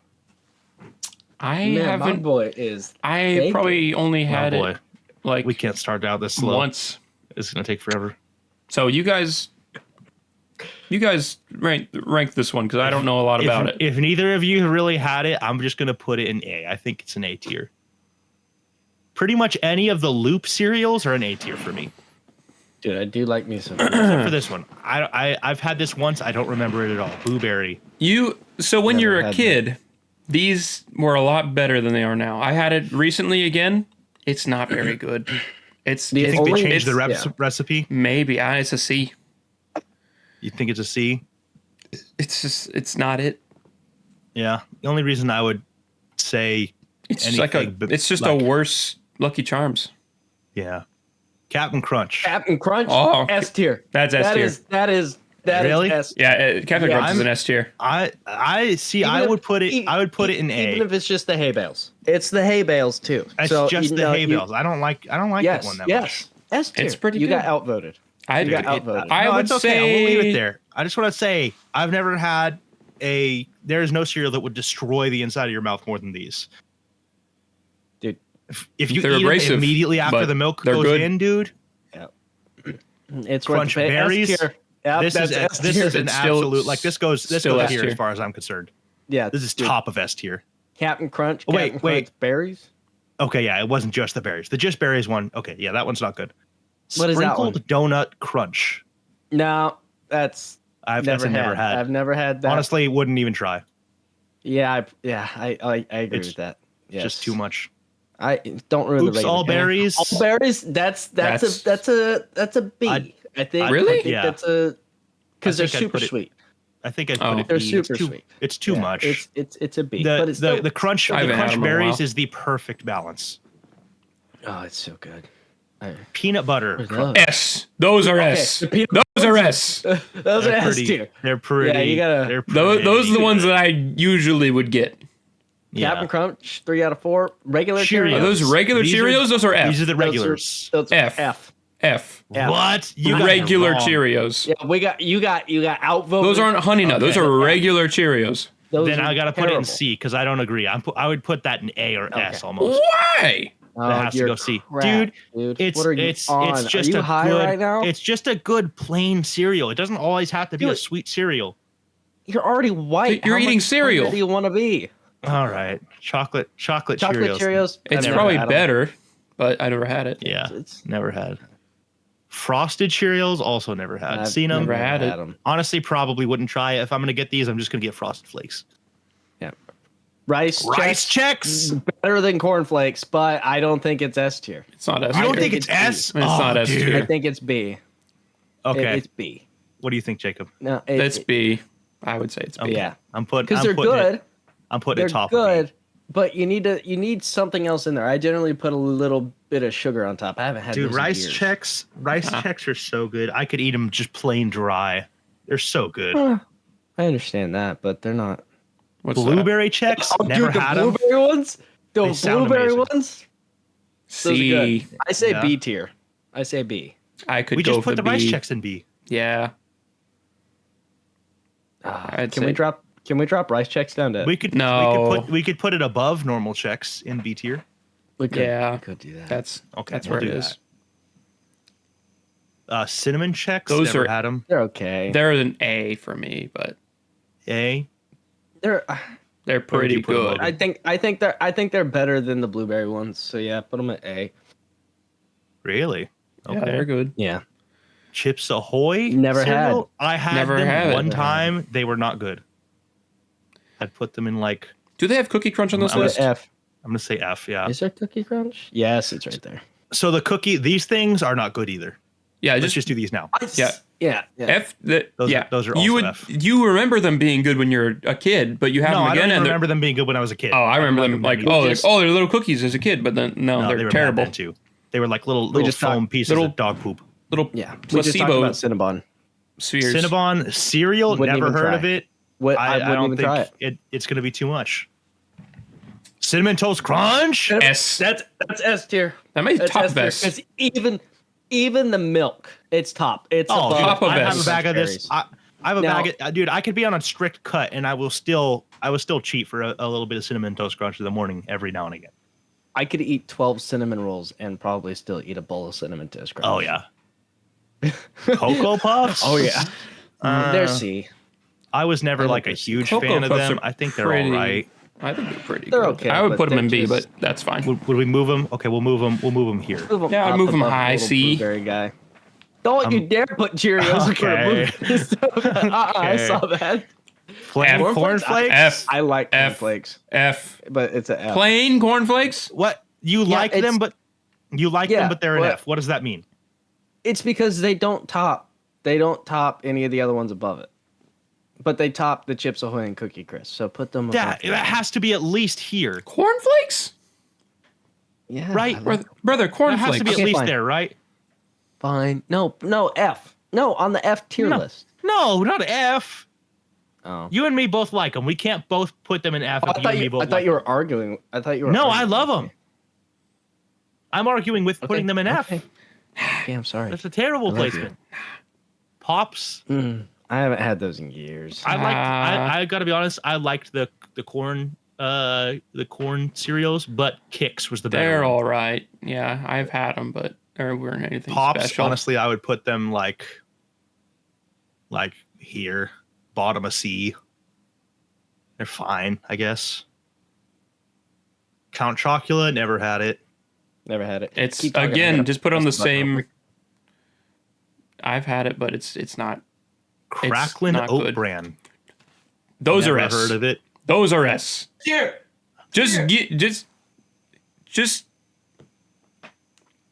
A: I
C: Man, my
A: haven't.
C: boy is.
A: I
C: Thank
A: probably only had
B: Oh boy.
A: it like
B: We can't start out this slow.
A: once.
B: It's gonna take forever.
A: So you guys rank this one because I don't know a lot about it.
B: If neither of you have really had it, I'm just gonna put it in A. I think it's an A tier. Pretty much any of the Loop cereals are an A tier for me.
C: Dude, I do like me some.
B: Except for this one. I've had this once. I don't remember it at all. Blueberry.
A: So when
C: Never
A: you're a
C: had
A: kid, these were a lot better than they are now. I had it recently again. It's not very good. It's
B: Do you think
C: Only-
B: they changed the
C: yeah.
B: recipe?
A: maybe it's a C.
B: You think it's a C?
A: It's not it.
B: Yeah. The only reason I would say
A: It's just like
B: anything but
A: it's just
B: like-
A: a worse Lucky Charms.
B: yeah. Captain Crunch.
C: Captain Crunch.
A: Oh,
C: S tier.
A: that's S tier.
C: That is
B: Really?
C: S.
A: Yeah, Captain
C: Yeah,
A: Crunch is an S tier.
B: I see.
C: Even
B: I
C: if-
B: would put it in A.
C: Even if it's just the hay bales. It's the hay bales too.
B: It's
C: So,
B: just
C: you
B: the
C: know,
B: hay
C: you-
B: bales. I don't like
C: Yes,
B: that one that
C: yes. S tier.
A: It's pretty
C: You got
A: good.
C: outvoted.
A: I
C: You got outvoted.
B: much. No,
A: would
B: it's okay.
A: say
B: We'll leave it there. I just want to say I've never had a. There is no cereal that would destroy the inside of your mouth more than these.
C: Dude.
B: If you
A: They're
B: eat them
A: abrasive,
B: immediately after
A: but
B: the milk
A: they're
B: goes
A: good.
B: in, dude.
C: It's
B: Crunch
C: worth the
B: berries?
C: S tier. Yeah,
B: This is
C: that's S
B: this
C: tier.
B: is an
A: It's still-
B: absolute like this goes
A: still S
B: here
A: tier.
B: as far as I'm concerned.
C: Yeah,
B: This is
C: dude.
B: top of S tier.
C: Captain Crunch.
B: Oh, wait,
C: Captain
B: wait.
C: Crunch berries.
B: Okay, yeah, it wasn't just the berries. The just berries one. Okay, yeah, that one's not good.
C: What is that
B: Sprinkled donut crunch.
C: No, that's
B: That's a never had.
C: I've never had that.
B: Honestly, wouldn't even try.
C: Yeah, I agree
B: It's
C: with that.
B: It's just too much.
C: I don't ruin
B: Oops,
C: the regular.
B: all berries.
C: All berries. That's a B. I think.
A: Really?
C: I think
B: Yeah.
C: that's a because
B: I
C: they're
B: think I'd
C: super
B: put it-
C: sweet.
B: I think I'd
A: Oh.
B: put it.
C: They're
B: B.
C: super
B: it's too,
C: sweet.
B: It's too
C: Yeah,
B: much.
C: It's a B. but it's
B: The crunch
A: I
B: the
A: haven't had
B: crunch
A: them in a
B: berries
A: while.
B: is the perfect balance.
C: oh, it's so good.
B: Peanut butter.
C: Where's
B: crunch.
C: those?
A: S. Those are S.
C: the peanut-
A: Those are S.
C: Those are
B: They're
C: S
B: pretty.
C: tier.
B: They're pretty.
C: Yeah, you gotta-
B: They're
A: Those are the
B: pretty
A: ones
B: good.
A: that I usually would get.
B: Yeah.
C: Captain Crunch, 3 out of 4. Regular
B: Cheerios.
A: Are those regular
B: These are-
A: Cheerios? Those are F.
B: These are the regulars.
C: Those are
A: F.
C: F.
A: F.
C: Yeah.
B: What? You got it
A: Regular
B: wrong.
A: Cheerios.
C: Yeah, you got outvoted.
A: Those aren't Honey Nut. Those
C: Okay.
A: are regular Cheerios.
C: Those
B: Then
C: are
B: I gotta put it in
C: terrible.
B: C because I don't agree. I would put that in A or S
C: Okay.
B: almost.
A: Why?
C: Oh,
B: That has to
C: you're
B: go C.
C: crap,
B: Dude,
C: What are you on?
B: it's just
C: are you
B: a
C: high
B: good,
C: right now?
B: It's just a good plain cereal. It doesn't always have to be a
C: Dude.
B: sweet cereal.
C: You're already white.
A: You're
C: How
A: eating
C: much
A: cereal.
C: whiter do you want to be?
B: All right, chocolate
C: Chocolate
B: Cheerios.
C: Cheerios. I've
A: It's
C: never
A: probably
C: had 'em.
A: better, but I never had it.
B: Yeah,
C: It's-
B: never had. Frosted Cheerios also never had.
C: I've
B: Seen them?
A: never had it.
C: 'em.
B: Honestly, probably wouldn't try it. If I'm gonna get these, I'm just gonna get Frosted Flakes.
C: Yeah. Rice
B: Rice
C: Chex,
B: Chex.
C: better than cornflakes, but I don't think it's S tier.
A: It's not S.
B: You don't
A: tier.
B: think it's
C: it's
B: S?
A: It's not S tier.
C: I think it's B.
B: Okay.
C: It's B.
B: What do you think, Jacob?
C: No,
A: That's B. I would say it's B.
B: Okay.
C: Yeah.
B: I'm putting
C: because they're
B: putting
C: good.
B: It, I'm putting
C: They're
B: it top
C: good,
B: of B.
C: but you need something else in there. I generally put a little bit of sugar on top. I haven't had
B: Dude,
C: those in
B: Rice
C: years.
B: Chex are so good. I could eat them just plain dry. They're so good.
C: I understand that, but they're not.
A: What's
B: Blueberry Chex,
C: Oh,
B: never
C: dude, the
B: had them.
C: blueberry ones. The
B: They sound
C: blueberry
B: amazing.
C: ones.
A: that?
C: Those are
A: C.
C: good. I say
B: Yeah.
C: B tier. I say B.
A: I could
B: We
A: go
B: just
A: for
B: put the
A: B.
B: Rice Chex in B.
A: Yeah.
C: Can
A: say-
C: we drop? Can we drop rice checks down to?
A: No.
B: we could put it above normal Chex in B tier.
C: We could,
A: Yeah.
C: we could do that.
A: That's
B: Okay,
A: That's
B: we'll
A: where it
B: do
A: is.
B: Cinnamon Chex,
A: Those
B: never
A: are-
B: had them.
C: They're okay.
A: They're an A for me, but
B: A.
C: They're.
A: they're
B: Where would you
A: pretty
B: put 'em,
A: good.
B: Logan?
C: I think they're better than the blueberry ones. So yeah, put them at A.
B: Really?
A: Yeah, they're good.
C: Yeah.
B: Chips Ahoy.
C: Never
B: cereal? I had
A: Never
B: them
A: had it.
B: one
C: Never
B: time. They were not good. I'd put them in like
A: Do they have Cookie Crunch on this
B: I'm
A: list?
C: F.
B: I'm gonna say F. Yeah.
C: Is there Cookie Crunch? Yes, it's right there.
B: So these things are not good either.
A: Yeah,
B: Let's just do these now.
A: Yeah.
C: Yeah.
A: F.
B: Those
A: Yeah,
B: are- those are
A: you
B: also
A: would
B: F.
A: you remember them being good when you're a kid, but you have
B: No,
A: them
B: I don't
A: again,
B: even
A: and they're-
B: remember them being good when I was a kid.
A: oh, I remember them like
B: anymore.
A: they're little cookies as a kid, but then no,
B: No, they
A: they're
B: were
A: terrible.
B: bad then too. They were like little
C: just
B: foam
C: talked-
B: pieces
A: little-
B: of dog poop.
A: Little
C: Yeah. We just talked
A: placebo
C: about Cinnabon.
A: spheres.
B: Cinnabon cereal,
C: Wouldn't
B: never
C: even
B: heard
C: try.
B: of it.
C: What?
B: I
C: wouldn't
B: don't
C: even try
B: think
C: it.
B: it's going to be too much. Cinnamon Toast Crunch.
A: S.
C: That's S tier.
A: That might be
C: That's
A: top
C: S tier.
A: best.
C: It's even the milk. It's top. It's
B: Oh,
C: above.
B: dude,
A: top of
B: I have
A: S.
B: a bag of this. I have a
C: Now-
B: bag of, dude. I could be on a strict cut, and I will still cheat for a little bit of Cinnamon Toast Crunch in the morning every now and again.
C: I could eat 12 cinnamon rolls and probably still eat a bowl of cinnamon toast crunch.
B: Oh yeah. Cocoa Puffs.
C: Oh yeah. They're
B: Uh,
C: C.
B: I was never
C: I
B: like
C: like
B: a
C: those.
B: huge
A: Cocoa
B: fan of
A: Puffs
B: them.
A: are
B: I think they're
A: pretty-
B: all right.
A: I think they're pretty
C: They're
A: good.
C: okay,
A: I would
C: but
A: put them in
C: they're
A: B,
C: just-
A: but that's fine.
B: Would we move them? Okay, we'll move them. We'll move them here.
C: Move 'em
A: Yeah, I'd
C: up
A: move 'em
C: above
A: high,
C: little
A: C.
C: blueberry guy. Don't you dare put Cheerios
B: Okay.
C: for a blueberry. I
B: Okay.
C: saw that.
B: Plain
A: F.
B: cornflakes.
A: F.
C: I like
A: F.
C: cornflakes,
A: F.
C: but it's a F.
A: Plain cornflakes?
B: What you
C: Yeah,
B: like
C: it's-
B: them, but you like
C: Yeah,
B: them, but they're an
C: what-
B: F. What does that mean?
C: It's because they don't top. They don't top any of the other ones above it. But they top the Chips Ahoy and Cookie Crisp. So put them.
B: That
C: above
B: that has to be at least here,
A: Cornflakes?
C: yeah,
B: right?
C: I
A: Brother,
C: like-
A: brother
B: That
A: cornflakes.
B: has to be at
C: Okay,
B: least
C: fine.
B: there, right?
C: Fine. No, F. No, on the F tier
B: No.
C: list.
B: No, not F.
C: Oh.
B: You and me both like them. We can't both put them in F.
C: Oh,
B: if
C: I
B: you
C: thought
B: and me
C: you.
B: both
C: I thought
B: like
C: you
B: them.
C: were arguing. I thought you were.
B: No, I
C: arguing
B: love
C: with
B: them.
C: me.
B: I'm arguing with
C: Okay,
B: putting them in F.
C: okay. Okay, I'm sorry.
B: That's a terrible
C: I love
B: placement. Pops.
C: I haven't had those in years.
B: I gotta be honest. I liked the corn cereals, but Kix was the better.
A: They're
B: one.
A: all right. Yeah, I've had them, but there weren't anything
B: Pops.
A: special.
B: Honestly, I would put them like like here, bottom of C. They're fine, I guess. Count Chocula, never had it.
C: Never had it.
A: It's
C: Keep talking, I
A: again,
C: gotta
A: just put on the
C: press button real
A: same.
C: quick.
A: I've had it, but it's not.
B: Cracklin
A: not
B: Oat
A: good.
B: Bran.
A: Those
B: Never
A: are S.
B: heard of it.
A: Those are S.
C: Yeah.
A: Just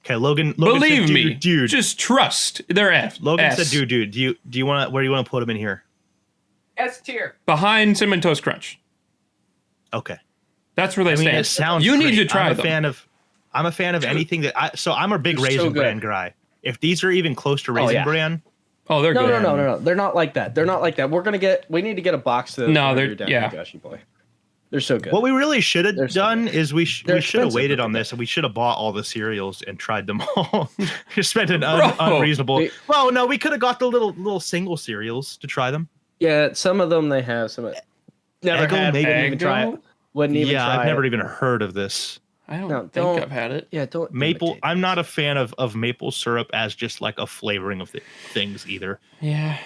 B: Okay, Logan
A: believe
B: said,
A: me,
B: dude.
A: just trust. They're F.
B: Logan
A: S.
B: said, dude, do you want to, where do you want to put them in here?
C: S tier.
A: Behind Cinnamon Toast Crunch.
B: Okay.
A: That's where they
B: I mean,
A: stand.
B: it sounds
A: You need
B: great.
A: to try
B: I'm
A: them.
B: I'm a fan of anything that so I'm a big
C: They're so
B: Raisin
C: good.
B: Bran guy. If these are even close to Raisin
C: yeah.
B: Bran,
A: Oh, they're
C: No,
A: good.
C: no. They're not like that. They're not like that. We need to get a box of
A: No,
C: whenever
A: they're-
C: you're down
A: yeah.
C: here, Joshy boy. They're so good.
B: what we really should have
C: They're so
B: done
C: good.
B: is we
C: They're
B: should have
C: expensive,
B: waited
C: but
B: on
C: they're
B: this and we should have bought all the cereals and tried them all. Just spent an
A: Bro.
B: unreasonable.
C: We-
B: Well, no, we could have got the little single cereals to try them.
C: Yeah, some of them they have. Some of never
B: Eggo,
C: had.
B: maybe
C: Wouldn't even try it. Wouldn't even
B: Yeah,
C: try
B: I've never
C: it.
B: even heard of this.
A: I don't
C: No,
A: think
C: don't-
A: I've had it.
C: Yeah, don't
B: Maple.
C: imitate.
B: I'm not a fan of maple syrup as just like a flavoring of things either.
A: Yeah.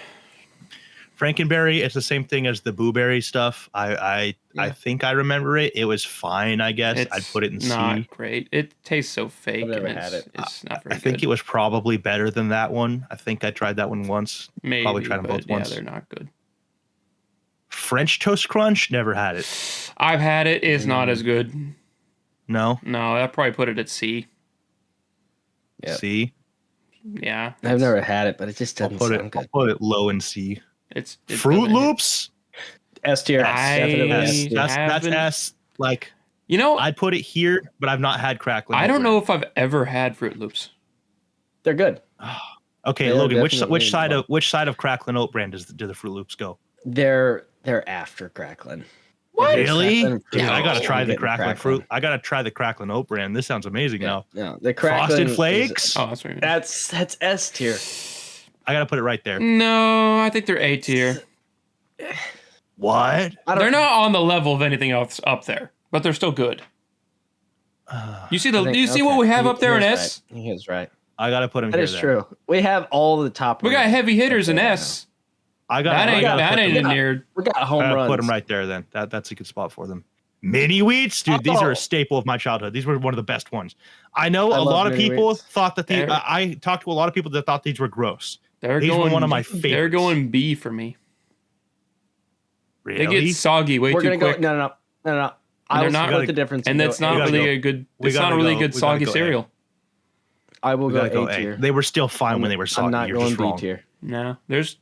B: Frankenberry, it's the same thing as the blueberry stuff. I think I remember it. It was fine, I guess.
A: It's
B: I'd put it in
A: not
B: C.
A: great. It tastes so fake.
C: I've never
A: and
C: had
A: it's,
C: it.
A: It's not very
B: I think
A: good.
B: it was probably better than that one. I think I tried that one once.
A: Maybe,
B: probably tried them
A: but
B: both
A: yeah,
B: once.
A: they're not good.
B: French Toast Crunch, never had it.
A: I've had it. It's not as good.
B: No.
A: No, I'd probably put it at C.
C: Yep.
B: C.
A: Yeah.
C: I've never had it, but it just
B: I'll
C: doesn't
B: put
C: sound
B: it.
C: good.
B: I'll put it low in C.
A: It
B: Fruit
A: doesn't hit.
B: Loops.
C: S tier.
A: I-
C: Definitely
B: Yes,
C: S tier.
B: that's
A: haven't-
B: S. Like
A: You know,
B: I'd put it here, but I've not had crackling.
A: I don't
B: over
A: know
B: it.
A: if I've ever had Fruit Loops.
C: They're good.
B: Okay,
C: They are
B: Logan,
C: definitely
B: which side of Cracklin' Oat Brand do the Fruit Loops go?
C: They're after Cracklin.
A: What?
B: Really?
C: Cracklin-
B: Dude, I gotta
C: No.
B: try the
C: Getting
B: Cracklin'
C: Cracklin'.
B: Fruit. I gotta try the Cracklin' Oat Brand. This sounds amazing now.
C: No, the Cracklin
B: Frosted
C: is-
B: Flakes.
A: Oh, that's what you mean.
C: That's S tier.
B: I gotta put it right there.
A: No, I think they're A tier.
B: What?
C: I don't,
A: They're not on the level of anything else up there, but they're still good. You see
C: I think-
A: you see what
C: okay,
A: we have up there in
C: he is
A: S?
C: Right. He is right.
B: I gotta put him
C: That
B: here.
C: is
B: then.
C: true. We have all the top.
A: We got
C: ones.
A: heavy hitters in
C: Okay,
A: S.
B: I gotta,
A: That
B: I
A: ain't
B: gotta
A: that
B: put
A: ain't
B: them,
A: in near.
C: We got
B: I
C: home
B: gotta
C: runs.
B: put them right there. Then that's a good spot for them. Mini wheats, dude. These are
C: Oh.
B: a staple of my childhood. These were one of the best ones. I know
C: I
B: a
C: love
B: lot of
C: mini
B: people
C: wheats.
B: thought that
A: They're-
B: I talked to a lot of people that thought these were gross.
A: They're
B: These were
A: going
B: one of my
A: They're
B: favorites.
A: going B for me.
B: Really?
A: They get soggy way
C: We're
A: too
C: gonna
A: quick.
C: go. No.
A: And
C: I
A: they're
C: will
A: not-
C: split the difference.
A: And
C: go
A: that's not
B: We gotta
A: really
B: go.
A: a good.
B: We
A: It's not
B: gotta
A: a really
B: go.
A: good
B: We gotta
A: soggy
B: go A.
A: cereal.
C: I will
B: We
C: go
B: gotta go
C: A
B: A.
C: tier.
B: They were still fine when they were soggy.
C: I'm not
B: You're
C: going
B: just
C: B
B: wrong.
C: tier.
A: No, there's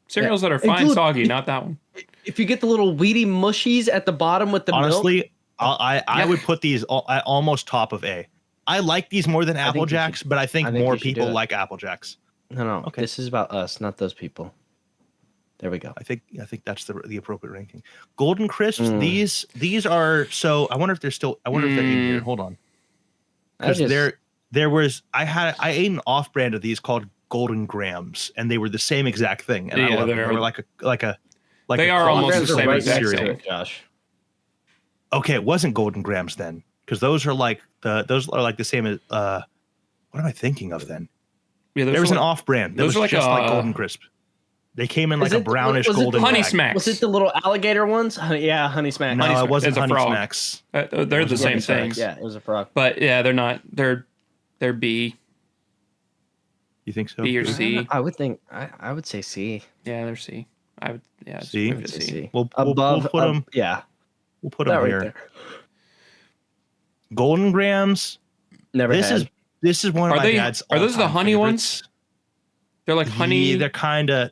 A: cereals that are
C: And
A: fine
C: dude,
A: soggy, not that one.
C: If you get the little weedy mushies at the bottom with the milk,
B: Honestly, I
A: Yeah.
B: would put these at almost top of A. I like these more than
C: think
B: Apple
C: you
B: Jacks,
C: should-
B: but I think
C: I think
B: more
C: you should do
B: people
C: it.
B: like Apple Jacks.
C: no.
B: Okay.
C: This is about us, not those people. There we go.
B: I think that's the appropriate ranking. Golden Crisps.
C: Mm.
B: These are so. I wonder if they're still. I wonder if they're in here.
A: Mm.
B: Hold on,
C: I
B: because
C: just-
B: there was I ate an off brand of these called Golden Grams, and they were the same exact thing. And I
A: Yeah,
B: loved them.
A: they're-
B: They were like a.
A: They
B: a
A: are
B: cloth
A: almost
C: Grams
A: the
C: are
A: same
C: right
A: exact
C: next to
A: thing.
C: it, Josh.
B: Okay, it wasn't Golden Grams then, because those are like the same as what am I thinking of then?
A: Yeah,
B: There was an off brand that
A: those
B: was
A: are like
B: just like
A: a-
B: Golden Crisp. They came in like
C: Is
B: a
C: it-
B: brownish
C: was it the
B: golden
A: Honey
B: bag.
A: Smacks.
C: Was it the little alligator ones? Yeah, Honey Smack.
B: No,
A: Honey
B: it
A: Smack.
B: wasn't
A: It's a
B: Honey
A: frog.
B: Smacks.
A: They're the same
C: Honey Smacks.
A: thing.
C: Yeah, it was a frog.
A: But yeah, they're not. They're B,
B: You think so?
A: B or C.
C: I would think. I would say C.
A: Yeah, they're C. I would. Yeah, it's
B: C?
A: maybe
C: I would
A: a
C: say
A: C.
C: C.
B: We'll
C: Above.
B: put them.
C: Yeah.
B: We'll put
C: That
B: them
C: right
B: here.
C: there.
B: Golden Grams.
C: Never
B: This
C: had.
B: is one of
A: Are
B: my
A: they-
B: dad's.
A: are those the
B: all-time
A: honey
B: favorites.
A: ones? They're like honey.
B: Yeah, they're kind of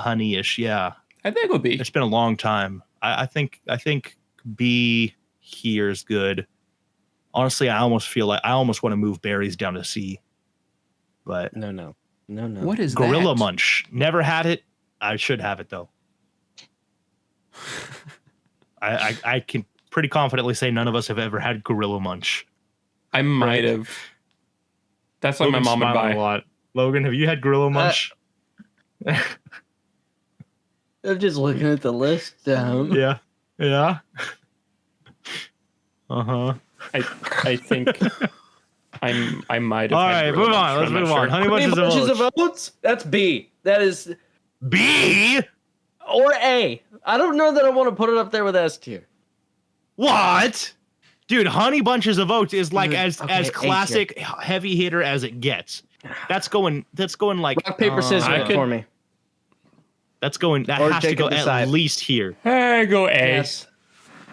B: honeyish. Yeah,
A: I think it would be.
B: it's been a long time. I think B here is good. Honestly, I almost feel like I almost want to move berries down to C. But
C: No.
A: What is
B: Gorilla
A: that?
B: Munch, never had it. I should have it though. I can pretty confidently say none of us have ever had Gorilla Munch.
A: I might have. That's like my
B: Logan's
A: mom would
B: smiling
A: buy.
B: a lot. Logan, have you had Gorilla Munch?
C: I'm just looking at the list.
B: Yeah. Uh-huh.
A: I think I might have.
B: All
A: had
B: right,
A: Gorilla
B: move
A: Munch,
B: on.
A: but
B: Let's
A: I'm not
B: move on.
A: sure.
B: Honey
C: Honey
B: Bunches
C: Bunches
B: of
C: of
B: Oats.
C: Oats? That's B. That is
B: B?
C: Or A. I don't know that I want to put it up there with S tier.
B: What? Dude, Honey Bunches of Oats is like as
C: A
B: classic heavy hitter as it gets. That's going like
C: Rock, paper, scissors
A: I could-
C: for me.
B: That's going that
C: Or
B: has to
C: Jacob
B: go
C: decide.
B: at least here.
A: Hey, go A.
C: Yes.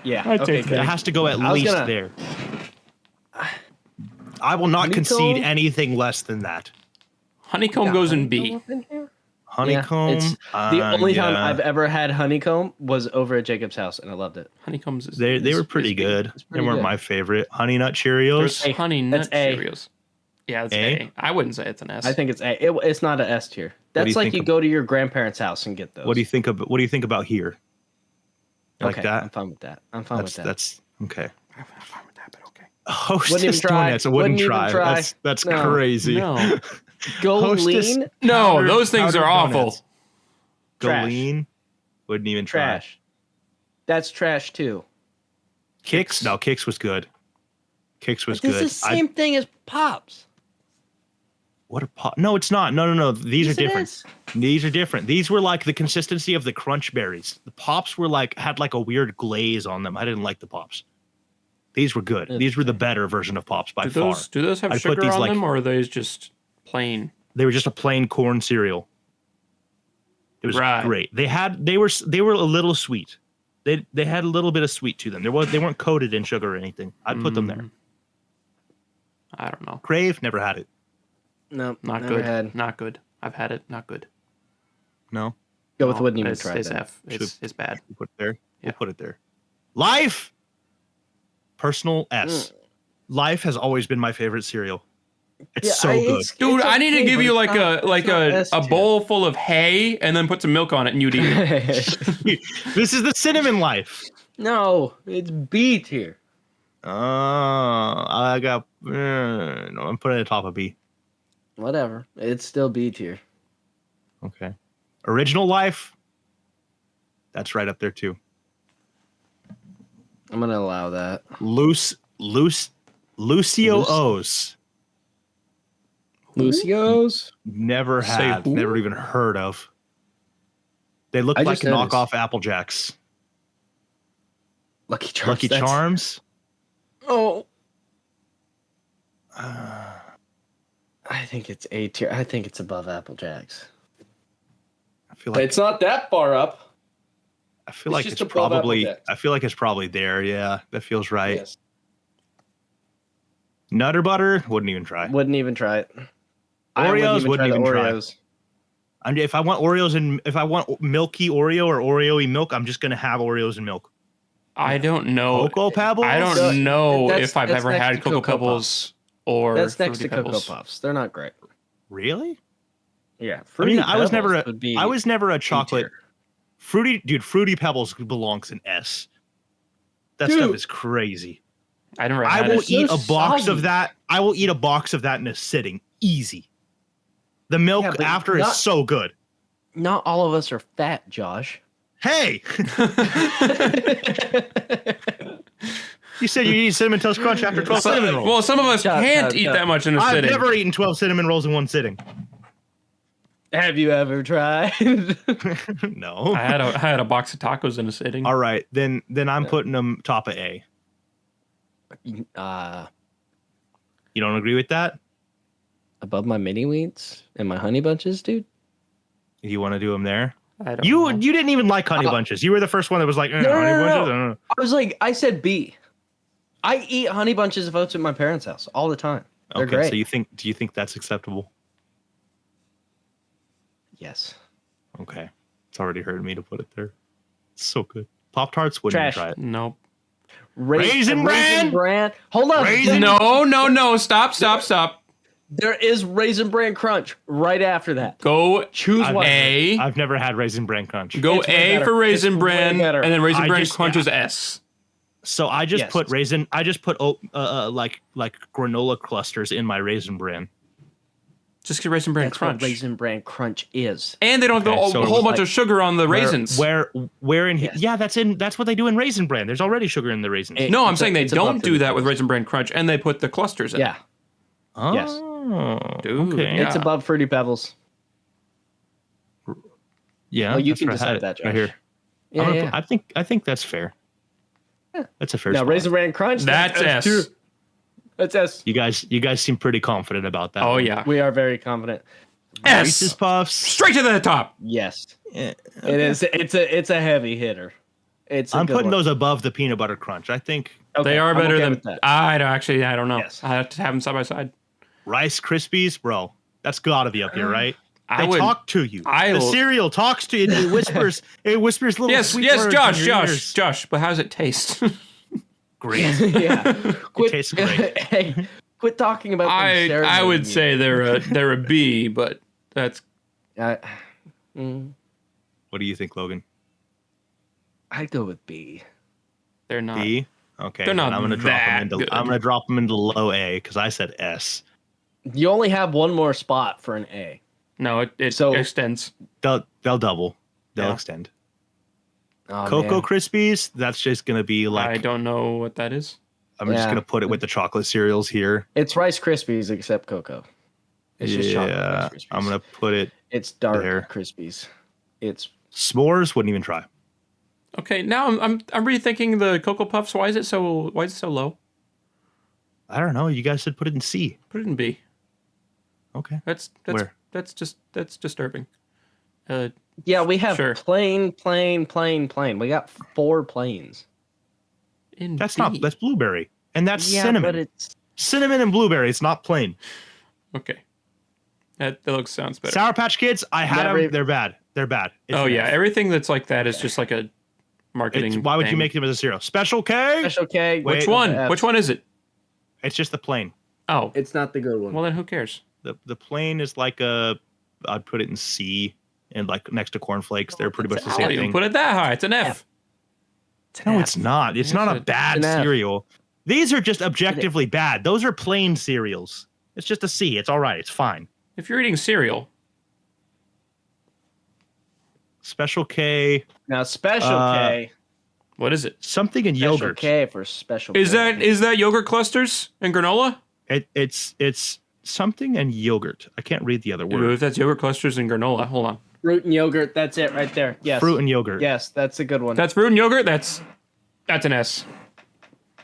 C: Yeah.
A: I'd
C: Okay,
A: take
C: good.
B: It has to go at
C: I was
B: least
C: gonna-
B: there. I will not concede
C: Honeycomb?
B: anything less than that.
A: Honeycomb goes in B.
B: Honeycomb.
C: it's the only time
B: yeah.
C: I've ever had honeycomb was over at Jacob's house, and I loved it.
A: Honeycombs is
B: They were pretty good.
C: it's
B: They
C: pretty
B: weren't
C: good.
B: my favorite. Honey Nut Cheerios.
A: There's
C: A.
A: honey
C: That's
A: nut
C: A.
A: Cheerios. Yeah, that's
B: A?
A: A. I wouldn't say it's an S.
C: I think it's A. It's not an S tier.
B: do
C: That's
B: you
C: like
B: think
C: you
B: of-
C: go to your grandparents' house and get those.
B: What do you think about here? You like
C: Okay,
B: that?
C: I'm fine with that. I'm fine with that.
B: That's okay.
A: I'm not fine with that, but okay.
B: Hostess
C: even try.
B: donuts. I wouldn't
C: Wouldn't even
B: try.
C: try.
B: That's
C: No.
B: crazy.
A: No.
C: Go
B: Hostess-
C: lean,
A: No,
B: Powdered-
A: those things are
B: powdered
A: awful.
B: donuts.
C: Trash.
B: Goleen. Wouldn't even try.
C: trash. That's trash too.
B: Kicks. No, Kicks was good. Kicks was
C: This
B: good.
C: is the same thing as Pops.
B: What a pop? No, it's not. No. These
C: Yes,
B: are
C: it
B: different.
C: is.
B: These are different. These were like the consistency of the Crunch Berries. The Pops were like had like a weird glaze on them. I didn't like the Pops. These were good. These were the better version of Pops by far.
A: Do those have
B: I'd put
A: sugar
B: these,
A: on
B: like-
A: them, or are they just plain?
B: They were just a plain corn cereal. It was
A: Right.
B: great. They were a little sweet. They had a little bit of sweet to them. They weren't coated in sugar or anything. I'd put them there.
A: I don't know.
B: Crave, never had it.
C: No,
A: Not
C: never
A: good.
C: had.
A: Not good. I've had it. Not good.
B: No,
C: Go with
A: No,
C: wouldn't even
A: it's,
C: try
A: it's
C: that.
A: F. It's bad.
B: we'll put it there.
A: Yeah.
B: We'll put it there. Life. Personal S. Life has always been my favorite cereal. It's so good.
A: Dude, I need to give you like a
C: bowl.
A: bowl full of hay and then put some milk on it and you'd eat it.
B: This is the cinnamon life.
C: No, it's B tier.
B: I got. No, I'm putting it atop of B.
C: Whatever. It's still B tier.
B: Okay. Original life. That's right up there too.
C: I'm gonna allow that.
B: Lucio O's.
C: Lucio's.
B: Never
A: Say
B: had.
A: who?
B: Never even heard of. They look
C: I
B: like
C: just noticed.
B: knockoff Apple Jacks.
C: Lucky Charms.
B: Lucky
C: that's-
B: Charms.
C: Oh. I think it's A tier. I think it's above Apple Jacks.
B: I feel like
C: not that far up.
B: I feel like
C: just
B: it's
C: above Apple
B: probably.
C: Jacks.
B: I feel like it's probably there. Yeah, that feels right.
C: Yes.
B: Nutter butter wouldn't even try.
C: Wouldn't even try it.
B: Oreos wouldn't even try.
C: Oreos.
B: If I want Oreos and if I want milky Oreo or Oreo-y milk, I'm just gonna have Oreos and milk.
A: I don't know.
B: Cocoa Pebbles.
A: I don't know
C: That's-
A: if I've
C: that's
A: ever
C: next
A: had
C: to
A: Cocoa
C: Cocoa
A: Pebbles or
C: That's next
A: Fruity
C: to Cocoa
A: Pebbles.
C: Puffs. They're not great.
B: Really?
C: Yeah.
B: I mean,
C: Fruity Pebbles would be
B: I was never a chocolate
C: tier.
B: Fruity Pebbles belongs in S. That
C: Dude.
B: stuff is crazy.
A: I never
B: I
A: had
B: will
A: it.
B: eat
C: so
B: a box
C: soggy.
B: of that. I will eat a box of that in a sitting. Easy. The milk
C: Yeah, but
B: after
C: not-
B: is so good.
C: Not all of us are fat, Josh.
B: Hey, you said you eat cinnamon toast crunch after 12 cinnamon rolls.
A: Well, some of us
C: Shut
A: can't
C: up,
A: eat
C: shut
A: that
C: up.
A: much in a
B: I've
A: sitting.
B: never eaten 12 cinnamon rolls in one sitting.
C: Have you ever tried?
B: No.
A: I had a box of tacos in a sitting.
B: All right, then I'm putting them top of A. You don't agree with that?
C: Above my mini wheats and my honey bunches, dude.
B: You want to do them there?
A: I don't
B: You
A: know.
B: didn't even like honey bunches. You were the first one that was like, honey
C: no,
B: bunches.
C: no. I was like, I said B. I eat honey bunches of oats at my parents' house all the time. They're
B: Okay,
C: great.
B: so do you think that's acceptable?
C: Yes.
B: Okay, it's already hurting me to put it there. It's so good. Pop Tarts wouldn't even
C: Trash.
B: try it.
A: Nope.
B: Raisin Bran?
C: Hold on.
B: Raisin-
A: No. Stop.
C: There is Raisin Bran Crunch right after that.
A: Go
C: Choose one.
A: A.
B: I've never had Raisin Bran Crunch.
A: Go
C: It's way
A: A
C: better.
A: for Raisin
C: It's way
A: Bran,
C: better.
A: and then Raisin
B: I
A: Bran
B: just-
A: Crunch is S.
B: So I just
C: Yes.
B: put raisin. I just put like granola clusters in my Raisin Bran.
A: Just get Raisin Bran
C: That's
A: Crunch.
C: what Raisin Bran Crunch is.
A: And they don't have
B: Okay,
A: a
B: so it
A: whole
B: was
A: bunch
C: like-
A: of sugar on the raisins.
B: Where in
C: Yes.
B: yeah, that's what they do in Raisin Bran. There's already sugar in the raisins.
C: It-
A: No, I'm
C: It's
A: saying they
C: it's above
A: don't do
C: Fruity
A: that with
C: Pebbles.
A: Raisin Bran Crunch, and they put the clusters in.
C: Yeah. yes.
B: Oh,
A: Dude,
B: okay.
A: yeah.
C: It's above Fruity Pebbles.
B: Yeah,
C: Well, you
B: that's
C: can
B: what I
C: decide
B: had
C: that,
B: right
C: Josh.
B: here.
C: Yeah.
B: I think that's fair.
C: Yeah.
B: That's a fair
C: Now,
B: spot.
C: Raisin Bran Crunch.
A: That's S.
C: too. That's S.
B: You guys seem pretty confident about that.
A: Oh
B: one.
A: yeah.
C: We are very confident.
B: Reese's
A: S.
B: Puffs.
A: Straight to the top.
C: Yes.
B: Eh,
C: It is. It's a heavy hitter. It's.
B: I'm
C: good
B: putting
C: one.
B: those above the peanut butter crunch. I think
C: Okay,
A: They are
C: I'm
A: better
C: okay
A: than
C: with that.
A: I don't know.
C: Yes.
A: I have to have them side by side.
B: Rice Krispies, bro. That's got to be up here, right?
A: I
B: They
A: would
B: talk to you.
A: I
B: The
A: will-
B: cereal talks to you. It whispers. It whispers little
A: Yes,
B: sweet
A: yes,
B: words
A: Josh,
B: in your
A: Josh,
B: ears.
A: Josh. But how does it taste?
B: Great.
C: Yeah. Quit,
B: tastes great.
C: Hey, quit talking about.
A: I would say they're a B, but that's
C: I'd
B: What do you think, Logan?
C: go with B.
A: they're not.
B: B. Okay.
A: They're
B: then
A: not
B: I'm gonna drop
A: that
B: them into.
A: good.
B: I'm gonna drop them into low A because I said S.
C: You only have one more spot for an A.
A: No, it
C: So-
A: extends.
B: They'll double. They'll
A: Yeah.
B: extend.
C: Oh,
B: Cocoa
C: man.
B: Krispies. That's just gonna be
A: I
B: like.
A: don't know what that is.
B: I'm just
C: Yeah.
B: gonna put it with the chocolate cereals here.
C: It's Rice Krispies except cocoa. It's just chocolate Rice Krispies.
B: I'm gonna put it.
C: It's dark
B: there.
C: Krispies. It's
B: S'mores wouldn't even try.
A: Okay, now I'm rethinking the Cocoa Puffs. Why is it so low?
B: I don't know. You guys said put it in C.
A: Put it in B.
B: Okay.
A: That's
B: Where?
A: that's disturbing.
C: yeah. We have
A: Sure.
C: plain. We got 4 plains.
A: In
B: That's
A: B.
B: not. That's blueberry, and that's
C: Yeah,
B: cinnamon.
C: but it's
B: Cinnamon and blueberry. It's not plain.
A: Okay. That sounds better.
B: Sour Patch Kids. I had
C: Never-
B: them. They're bad. They're bad. It's
A: Oh
B: an
A: yeah,
B: F.
A: everything that's like that is just like a marketing.
B: Why would you
A: thing.
B: make them as a cereal? Special K.
C: Special K.
A: Which
B: Wait,
A: one?
C: F.
A: Which one is it?
B: It's just the plain.
A: Oh,
C: It's not the good one.
A: well then who cares?
B: The plain is like a. I'd put it in C, and like next to cornflakes, they're pretty much the
A: I
B: same
A: wouldn't even
B: thing.
A: put it that high. It's an F.
B: No, it's not. It's
A: Yes,
B: not a
A: it's
B: bad
C: an F.
B: cereal. These are just objectively bad. Those are plain cereals. It's just a C. It's all right. It's fine.
A: If you're eating cereal,
B: Special K,
C: Now Special K.
A: what is it?
B: something in
C: Special
B: yogurt.
C: K for Special
A: Is
C: K.
A: that yogurt clusters and granola?
B: It's something and yogurt. I can't read the other
A: Ooh,
B: word.
A: if that's yogurt clusters and granola, hold on.
C: Fruit and yogurt? That's it right there. Yes.
B: Fruit and yogurt.
C: Yes, that's a good one.
A: That's fruit and yogurt. That's an S.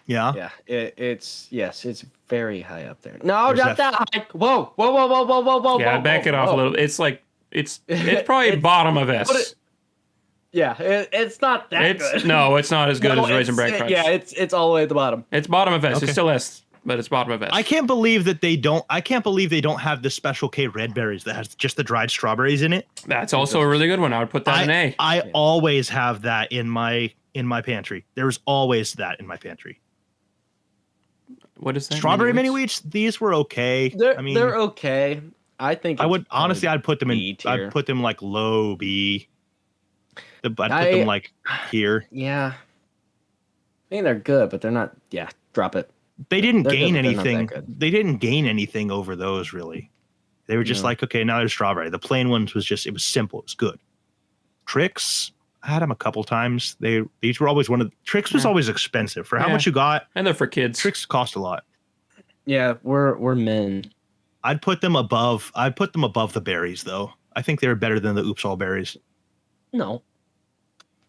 B: Yeah.
C: Yeah, it's very high up there. No,
B: Where's
C: not
B: that?
C: that high. Whoa.
A: Yeah,
C: whoa,
A: back
C: whoa,
A: it off
C: whoa.
A: a little. It's like it's probably
C: It's-
A: bottom of S.
C: put it- Yeah, it's not that
A: It's
C: good.
A: no, it's not as good
C: No,
A: as Raisin Bran
C: it's-
A: Crunch.
C: Yeah, it's all the way at the bottom.
A: It's bottom of S.
B: Okay.
A: It's still S, but it's bottom of S.
B: I can't believe that they don't. I can't believe they don't have the Special K red berries that has just the dried strawberries in it.
A: That's also a really good one. I would put that in A.
B: I always have that in my pantry. There's always that in my pantry.
A: What is that?
B: Strawberry mini
A: Mini
B: wheats. These were okay.
C: They're
B: I mean,
C: they're okay. I think
B: I
C: it's
B: would honestly.
C: probably
B: I'd put them
C: B
B: in.
C: tier.
B: I'd put them like low B. I'd put
C: I-
B: them like here.
C: Yeah. I mean they're good, but they're not. Yeah, drop it.
B: They didn't
C: They're
B: gain
C: good, they're not that
B: anything.
C: good.
B: They didn't gain anything over those really. They were just
C: No.
B: like, okay, now there's strawberry. The plain ones was just, it was simple. It was good. Tricks, I had them a couple times. These were always Tricks was
A: Yeah.
B: always expensive for how
A: Yeah.
B: much you got.
A: And they're for kids.
B: Tricks cost a lot.
C: Yeah, we're men.
B: I'd put them above the berries though. I think they were better than the Oops All Berries.
C: No,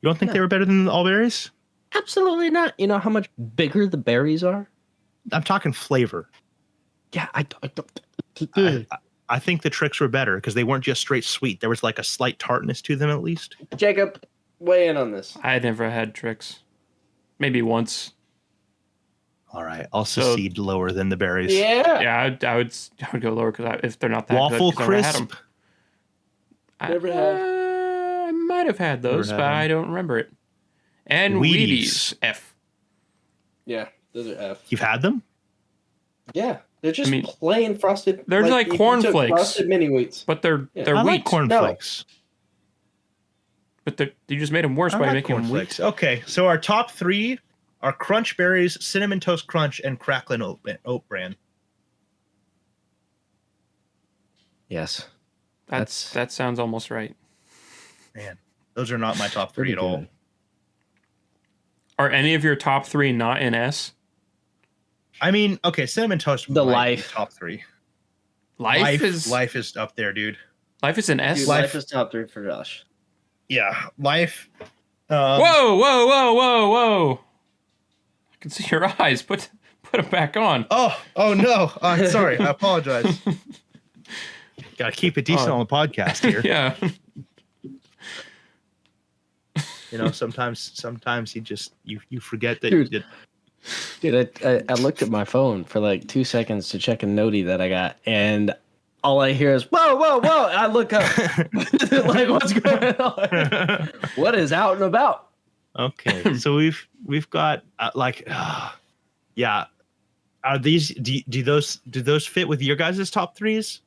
B: You don't think
C: No.
B: they were better than the All Berries?
C: absolutely not. You know how much bigger the berries are?
B: I'm talking flavor.
C: Yeah, I don't.
B: I think the Tricks were better because they weren't just straight sweet. There was like a slight tartness to them at least.
C: Jacob, weigh in on this.
A: I never had tricks. Maybe once.
B: All right, I'll secede lower than the berries.
C: Yeah.
A: Yeah, I would go lower because if they're not that
B: Waffle
A: good. 'cause I never had 'em.
B: crisp.
C: Never had.
A: I might have had those,
B: Never
A: but
B: had 'em.
A: I don't remember it. And
B: Wheaties.
A: Wheaties. F.
C: Yeah, those are F.
B: You've had them?
C: Yeah, they're just
A: I mean,
C: plain frosted.
A: they're like
C: you took
A: cornflakes.
C: Frosted mini wheats.
A: But they're
C: Yeah.
A: they're
B: I
A: wheat.
B: like cornflakes.
A: But you just made them worse
B: I
A: by
B: like
A: making them wheat.
B: cornflakes. Okay, so our top 3 are Crunch Berries, Cinnamon Toast Crunch, and Cracklin' Oat Bran.
C: Yes.
A: That sounds almost right.
B: Man, those are not my top 3 at all.
C: good.
A: Are any of your top 3 not in S?
B: I mean, okay, Cinnamon Toast
C: The
B: might be
C: Life.
B: top 3.
A: Life is
B: Life is up there, dude.
A: in S.
C: Dude,
B: Life-
C: life is top 3 for Josh.
B: yeah, life.
A: Whoa, whoa, whoa, whoa, whoa! I can see your eyes. Put them back on.
B: Oh no. Sorry. I apologize. Gotta keep it decent on the podcast here.
A: Yeah.
B: Sometimes you forget that.
C: Dude, I looked at my phone for like 2 seconds to check a noti that I got, and all I hear is whoa, whoa, whoa! I look up, like what's going on? What is out and about?
B: Okay, so we've got yeah. Are these do those fit with your guys' top threes?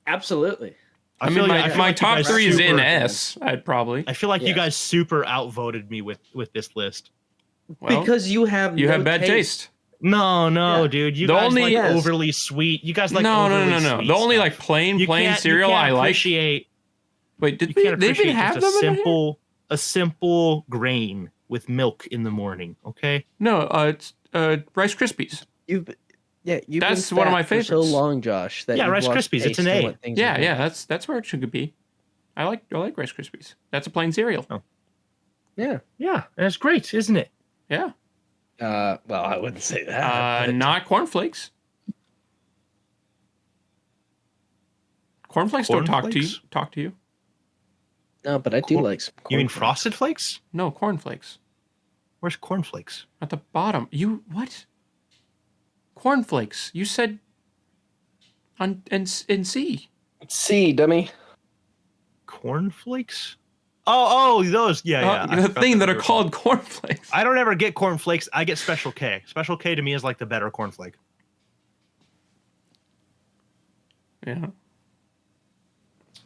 C: Absolutely.
A: I mean, my top three is in
B: super,
A: S. I'd probably.
B: I feel like you guys super outvoted me with this list.
A: Well,
C: because you have
A: bad taste.
B: No, dude. You guys
A: only
B: like overly sweet. You guys like
A: no.
B: Sweet
A: The only
B: stuff.
A: like plain cereal I like. Wait, did they didn't have them in here?
B: A simple grain with milk in the morning? Okay.
A: No, it's Rice Krispies. That's
C: been
A: one of my
C: fat for so
A: favorites.
C: long, Josh. That
B: Rice Krispies. It's an A.
A: Yeah, that's where it should be. I like Rice Krispies. That's a plain cereal.
B: Oh.
C: Yeah,
B: and it's great, isn't it?
A: Yeah.
C: well, I wouldn't say that.
A: Not cornflakes. Cornflakes don't talk to you.
C: No, but I do like some.
B: You mean Frosted Flakes?
A: No, cornflakes.
B: Where's cornflakes?
A: At the bottom. You what? Cornflakes. You said in C.
C: C, dummy.
B: Cornflakes? Oh, those. Yeah.
A: The thing that are called cornflakes.
B: I don't ever get cornflakes. I get Special K. Special K to me is like the better cornflake.
A: Yeah.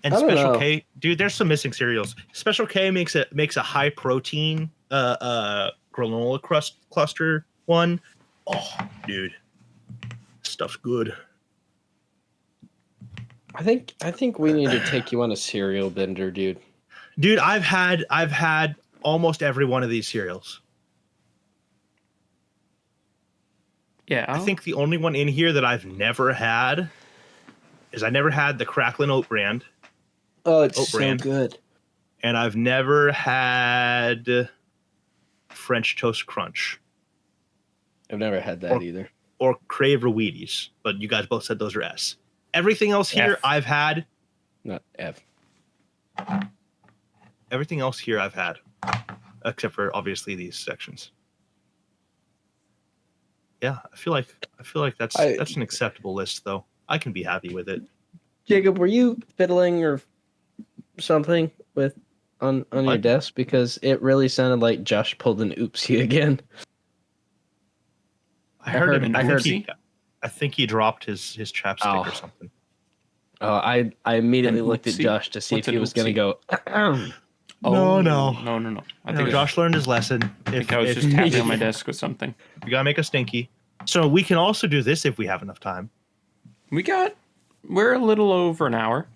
B: And Special K, dude, there's some missing cereals. Special K makes a high protein granola cluster one. Oh, dude. Stuff's good.
C: I think we need to take you on a cereal bender, dude.
B: Dude, I've had almost every one of these cereals.
A: Yeah.
B: I think the only one in here that I've never had is I never had the Cracklin' Oat brand.
C: Oh, it's so good.
B: And I've never had French Toast Crunch.
C: I've never had that either.
B: Or Crave Wheaties, but you guys both said those are S. Everything else here I've had.
C: Not F.
B: Everything else here I've had, except for obviously these sections. Yeah, I feel like that's an acceptable list, though. I can be happy with it.
C: Jacob, were you fiddling or something with on your desk? Because it really sounded like Josh pulled an oopsie again.
B: I heard him. I think he dropped his chapstick or something.
C: Oh, I immediately looked at Josh to see if he was going to go.
B: No.
A: I think
B: Josh learned his lesson.
A: I was just tapping on my desk with something.
B: We gotta make a stinky. So we can also do this if we have enough time.
A: We're a little over an hour.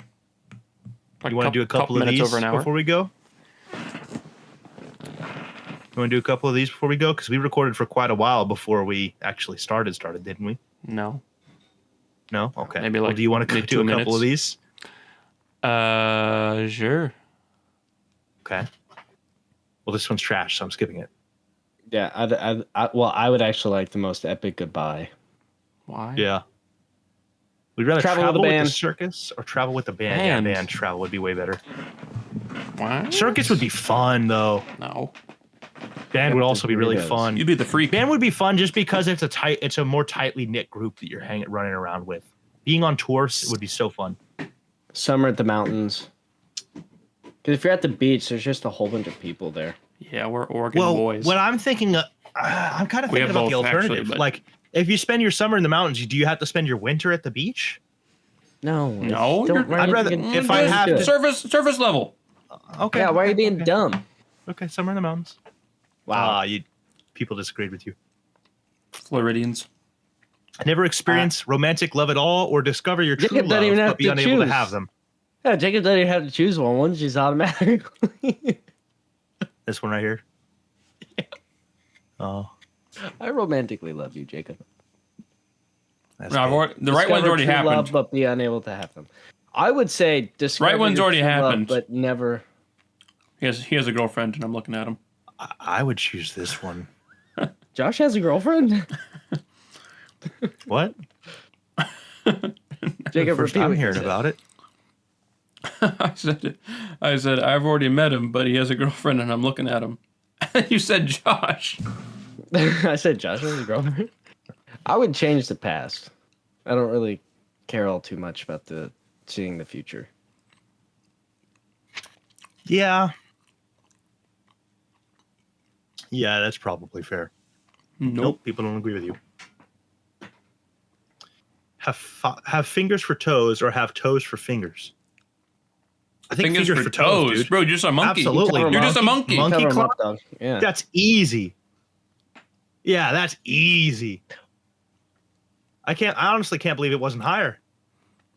B: You want to do a couple of these before we go? You want to do a couple of these before we go? Because we recorded for quite a while before we actually started, didn't we?
A: No.
B: No? Okay.
A: Maybe like
B: do you want to do a couple of these?
A: Sure.
B: Okay. Well, this one's trash, so I'm skipping it.
C: Yeah, I would actually like the most epic goodbye.
A: Why?
B: Yeah. We'd rather travel
C: with
B: the circus or travel with the band. Yeah, band travel would be way better.
A: Why?
B: Circus would be fun, though.
A: No.
B: Band would also be really fun.
A: You'd be the freak.
B: Band would be fun just because it's a more tightly knit group that you're running around with. Being on tour would be so fun.
C: Summer at the mountains. Because if you're at the beach, there's just a whole bunch of people there.
A: Yeah, we're Oregon boys.
B: What I'm thinking, I'm kind of thinking about the alternative.
A: Actually,
B: like, if you spend your summer in the mountains, do you have to spend your winter at the beach?
C: No.
B: I'd rather if I have to
A: surface level.
B: Okay.
C: Yeah, why are you being dumb?
B: Okay, summer in the mountains.
C: Wow.
B: People disagreed with you.
A: Floridians.
B: Never experience romantic love at all or discover your true love, but be unable to have them.
C: Yeah, Jacob doesn't even have to choose one. One's just automatically.
B: This one right here?
C: Yeah.
B: Oh.
C: I romantically love you, Jacob.
A: The right one's already happened.
C: Love, but be unable to have them. I would say discover
A: right one's already happened,
C: love, but never.
A: He has a girlfriend, and I'm looking at him.
B: I would choose this one.
C: Josh has a girlfriend.
B: What?
C: Jacob,
B: First
C: repeat
B: I'm
C: what you
B: hearing
C: said.
B: about it.
A: I said I've already met him, but he has a girlfriend, and I'm looking at him. You said Josh.
C: I said Josh has a girlfriend. I would change the past. I don't really care all too much about seeing the future.
B: Yeah. Yeah, that's probably fair. Nope, people don't agree with you. Have fingers for toes or have toes for fingers? I think fingers for toes, dude.
A: Bro, you're just a monkey.
B: Absolutely.
A: You're just a monkey.
B: Monkey
C: Cover 'em
B: clock?
C: up, dog. Yeah.
B: That's easy. Yeah, that's easy. I honestly can't believe it wasn't higher.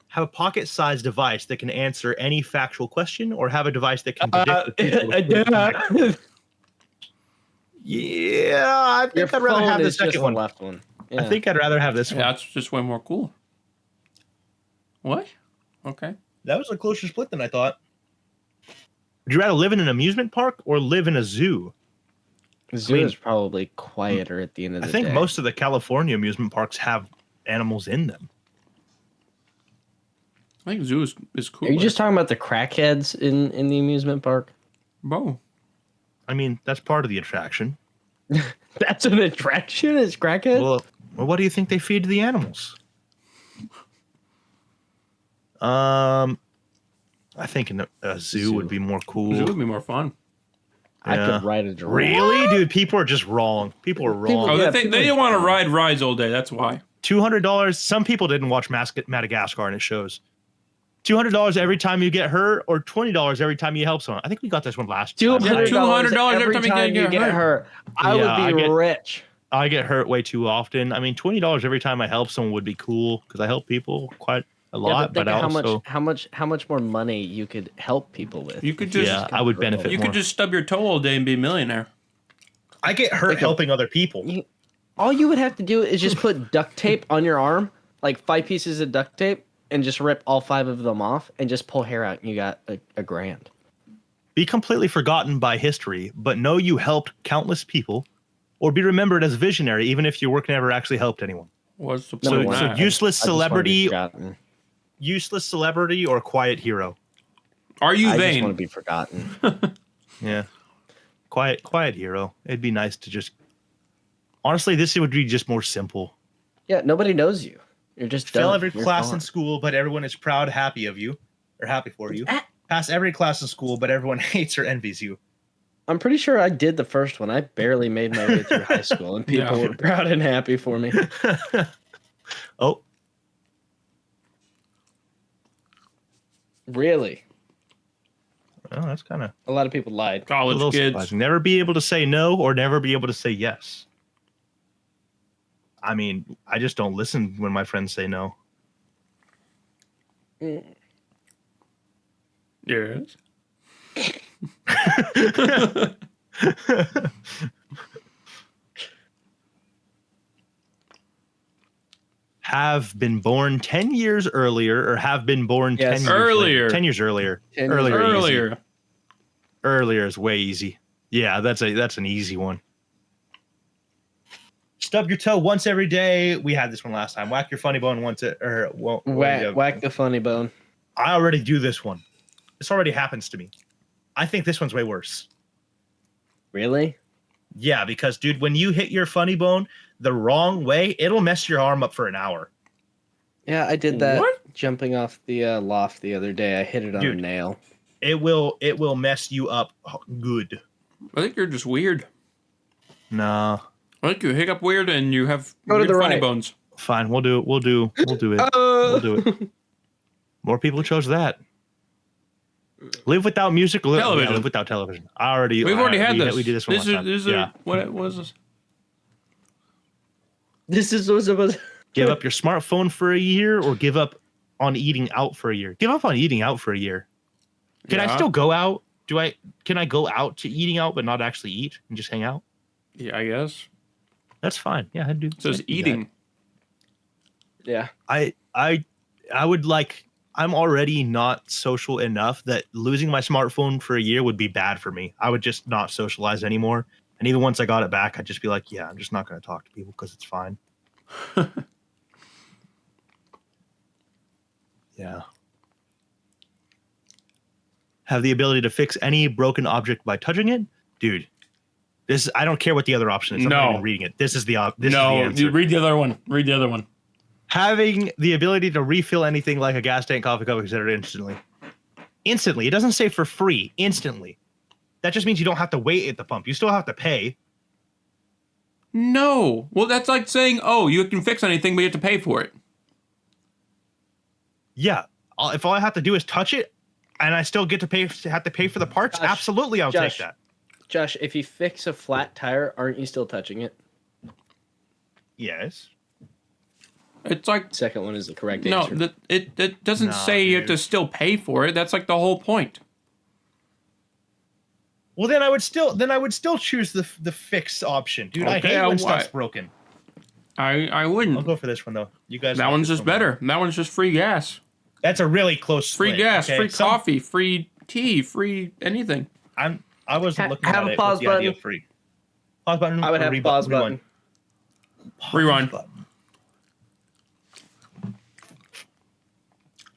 B: Have a pocket-sized device that can answer any factual question, or have a device that can predict the future. Yeah, I think I'd rather have the second one.
C: Left one. Yeah.
B: I think I'd rather have this one.
A: That's just way more cool. What? Okay.
B: That was a closer split than I thought. Would you rather live in an amusement park or live in a zoo?
C: Zoo is probably quieter at the end of the day.
B: I think most of the California amusement parks have animals in them.
A: I think zoo is cool.
C: Are you just talking about the crackheads in the amusement park?
A: Bro.
B: I mean, that's part of the attraction.
C: That's an attraction? Is crackheads?
B: Well, what do you think they feed to the animals? I think a zoo would be more cool.
A: Zoo would be more fun.
C: I could ride a giraffe.
B: Really, dude? People are just wrong. People are wrong.
A: Oh, they didn't want to ride rides all day. That's why.
B: $200. Some people didn't watch Madagascar, and it shows. $200 every time you get hurt, or $20 every time you help someone. I think we got this one last time.
C: $200 every time you get hurt. I would be rich.
B: I get hurt way too often. I mean, $20 every time I help someone would be cool because I help people quite a lot.
C: But how much more money you could help people with?
A: You could just
B: I would benefit.
A: You
B: more.
A: could just stub your toe all day and be a millionaire.
B: I get hurt helping other people.
C: All you would have to do is just put duct tape on your arm, like 5 pieces of duct tape, and just rip all 5 of them off and just pull hair out, and you got a grand.
B: Be completely forgotten by history, but know you helped countless people, or be remembered as visionary, even if your work never actually helped anyone.
A: What's the
B: So
A: point?
B: useless celebrity or quiet hero?
A: Are you
C: I
A: vain?
C: just want to be forgotten.
B: Yeah. Quiet hero. It'd be nice to just... Honestly, this would be just more simple.
C: Yeah, nobody knows you. You're just
B: Fail
C: done.
B: every
C: You're
B: class
C: gone.
B: in school, but everyone is proud, happy of you, or happy for you. Pass every class in school, but everyone hates or envies you.
C: I'm pretty sure I did the first one. I barely made my way through high school, and people were proud and happy for me.
B: Oh.
C: Really?
B: Well, that's kind of
C: A lot of people lied.
A: College kids.
B: surprising. Never be able to say no or never be able to say yes. I mean, I just don't listen when my friends say no.
A: Yes.
B: Have been born 10 years earlier or have been born 10 years
A: Earlier.
B: later. 10 years earlier.
C: 10 years
A: Earlier.
B: Earlier is way easy. Yeah, that's an easy one. Stub your toe once every day. We had this one last time. Whack your funny bone once
C: Whack the funny bone.
B: I already do this one. This already happens to me. I think this one's way worse.
C: Really?
B: Yeah, because dude, when you hit your funny bone the wrong way, it'll mess your arm up for an hour.
C: Yeah, I did that
A: What?
C: jumping off the loft the other day. I hit it on a nail.
B: It will mess you up good.
A: I think you're just weird.
B: Nah.
A: I think you hiccup weird and you have
C: Go to
A: weird
C: the
A: funny
C: right.
A: bones.
B: Fine, we'll do it. We'll do it. We'll do it. More people chose that. Live without music.
A: Television.
B: Live without television.
A: We've already had this.
B: We did this one last time. Yeah.
A: What was this?
C: This is what's supposed.
B: Give up your smartphone for a year or give up on eating out for a year. Give up on eating out for a year. Can I still go out? Can I go out to eating out but not actually eat and just hang out?
A: Yeah, I guess.
B: That's fine. Yeah, I'd do.
A: It says
B: I'd do
A: eating.
C: Yeah.
B: that. I would like I'm already not social enough that losing my smartphone for a year would be bad for me. I would just not socialize anymore. And even once I got it back, I'd just be like, yeah, I'm just not going to talk to people because it's fine. Yeah. Have the ability to fix any broken object by touching it? Dude, I don't care what the other option is. I'm not even reading it. This is the answer.
A: You read the other one. Read the other one.
B: Having the ability to refill anything like a gas tank, coffee cup, etc. instantly. Instantly. It doesn't say for free. Instantly. That just means you don't have to wait at the pump. You still have to pay.
A: No. Well, that's like saying, oh, you can fix anything, but you have to pay for it.
B: Yeah. If all I have to do is touch it, and I still get to have to pay for the parts, absolutely, I'll take that.
C: Josh, if you fix a flat tire, aren't you still touching it?
B: Yes.
A: It's like
C: Second one is the correct answer.
A: No, it doesn't say you have to still pay for it. That's like the whole point.
B: Well, then I would still choose the fix option, dude.
A: Okay,
B: I hate when stuff's broken.
A: I wouldn't.
B: I'll go for this one though. You guys.
A: That one's just better. That one's just free gas.
B: That's a really close split.
A: Free gas,
B: okay?
A: free coffee, free tea, free anything.
B: I wasn't looking at it
C: pause
B: with the idea
C: button.
B: of free. Pause button.
C: I would have a pause button.
A: Rewind.
B: Button.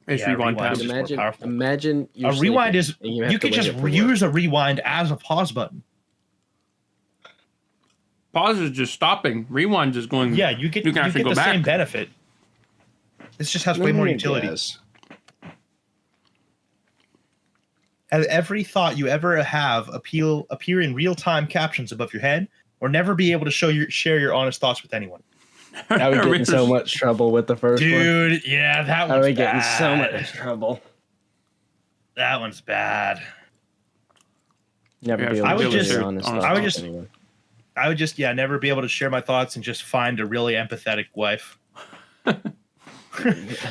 A: It's
B: Yeah,
A: rewind
B: rewind
A: pass.
B: is more powerful.
C: Imagine
B: A rewind is
C: you
B: you could just use a rewind as a pause button.
A: Pause is just stopping. Rewind is going.
B: Yeah, you can
A: actually
B: get
A: go
B: the
A: back.
B: same benefit. This just has way more utility. Has every thought you ever have appear in real-time captions above your head, or never be able to share your honest thoughts with anyone?
C: I would get in so much trouble with the first one.
B: Dude, yeah, that
C: I
B: one's
C: would get in
B: bad.
C: so much trouble.
B: That one's bad.
C: Never
A: Yeah,
C: be able
B: I
C: to
B: would
C: share
B: just-
C: your honest
B: I
C: thoughts
B: would
C: with
B: just-
C: anyone.
B: I would just, never be able to share my thoughts and just find a really empathetic wife.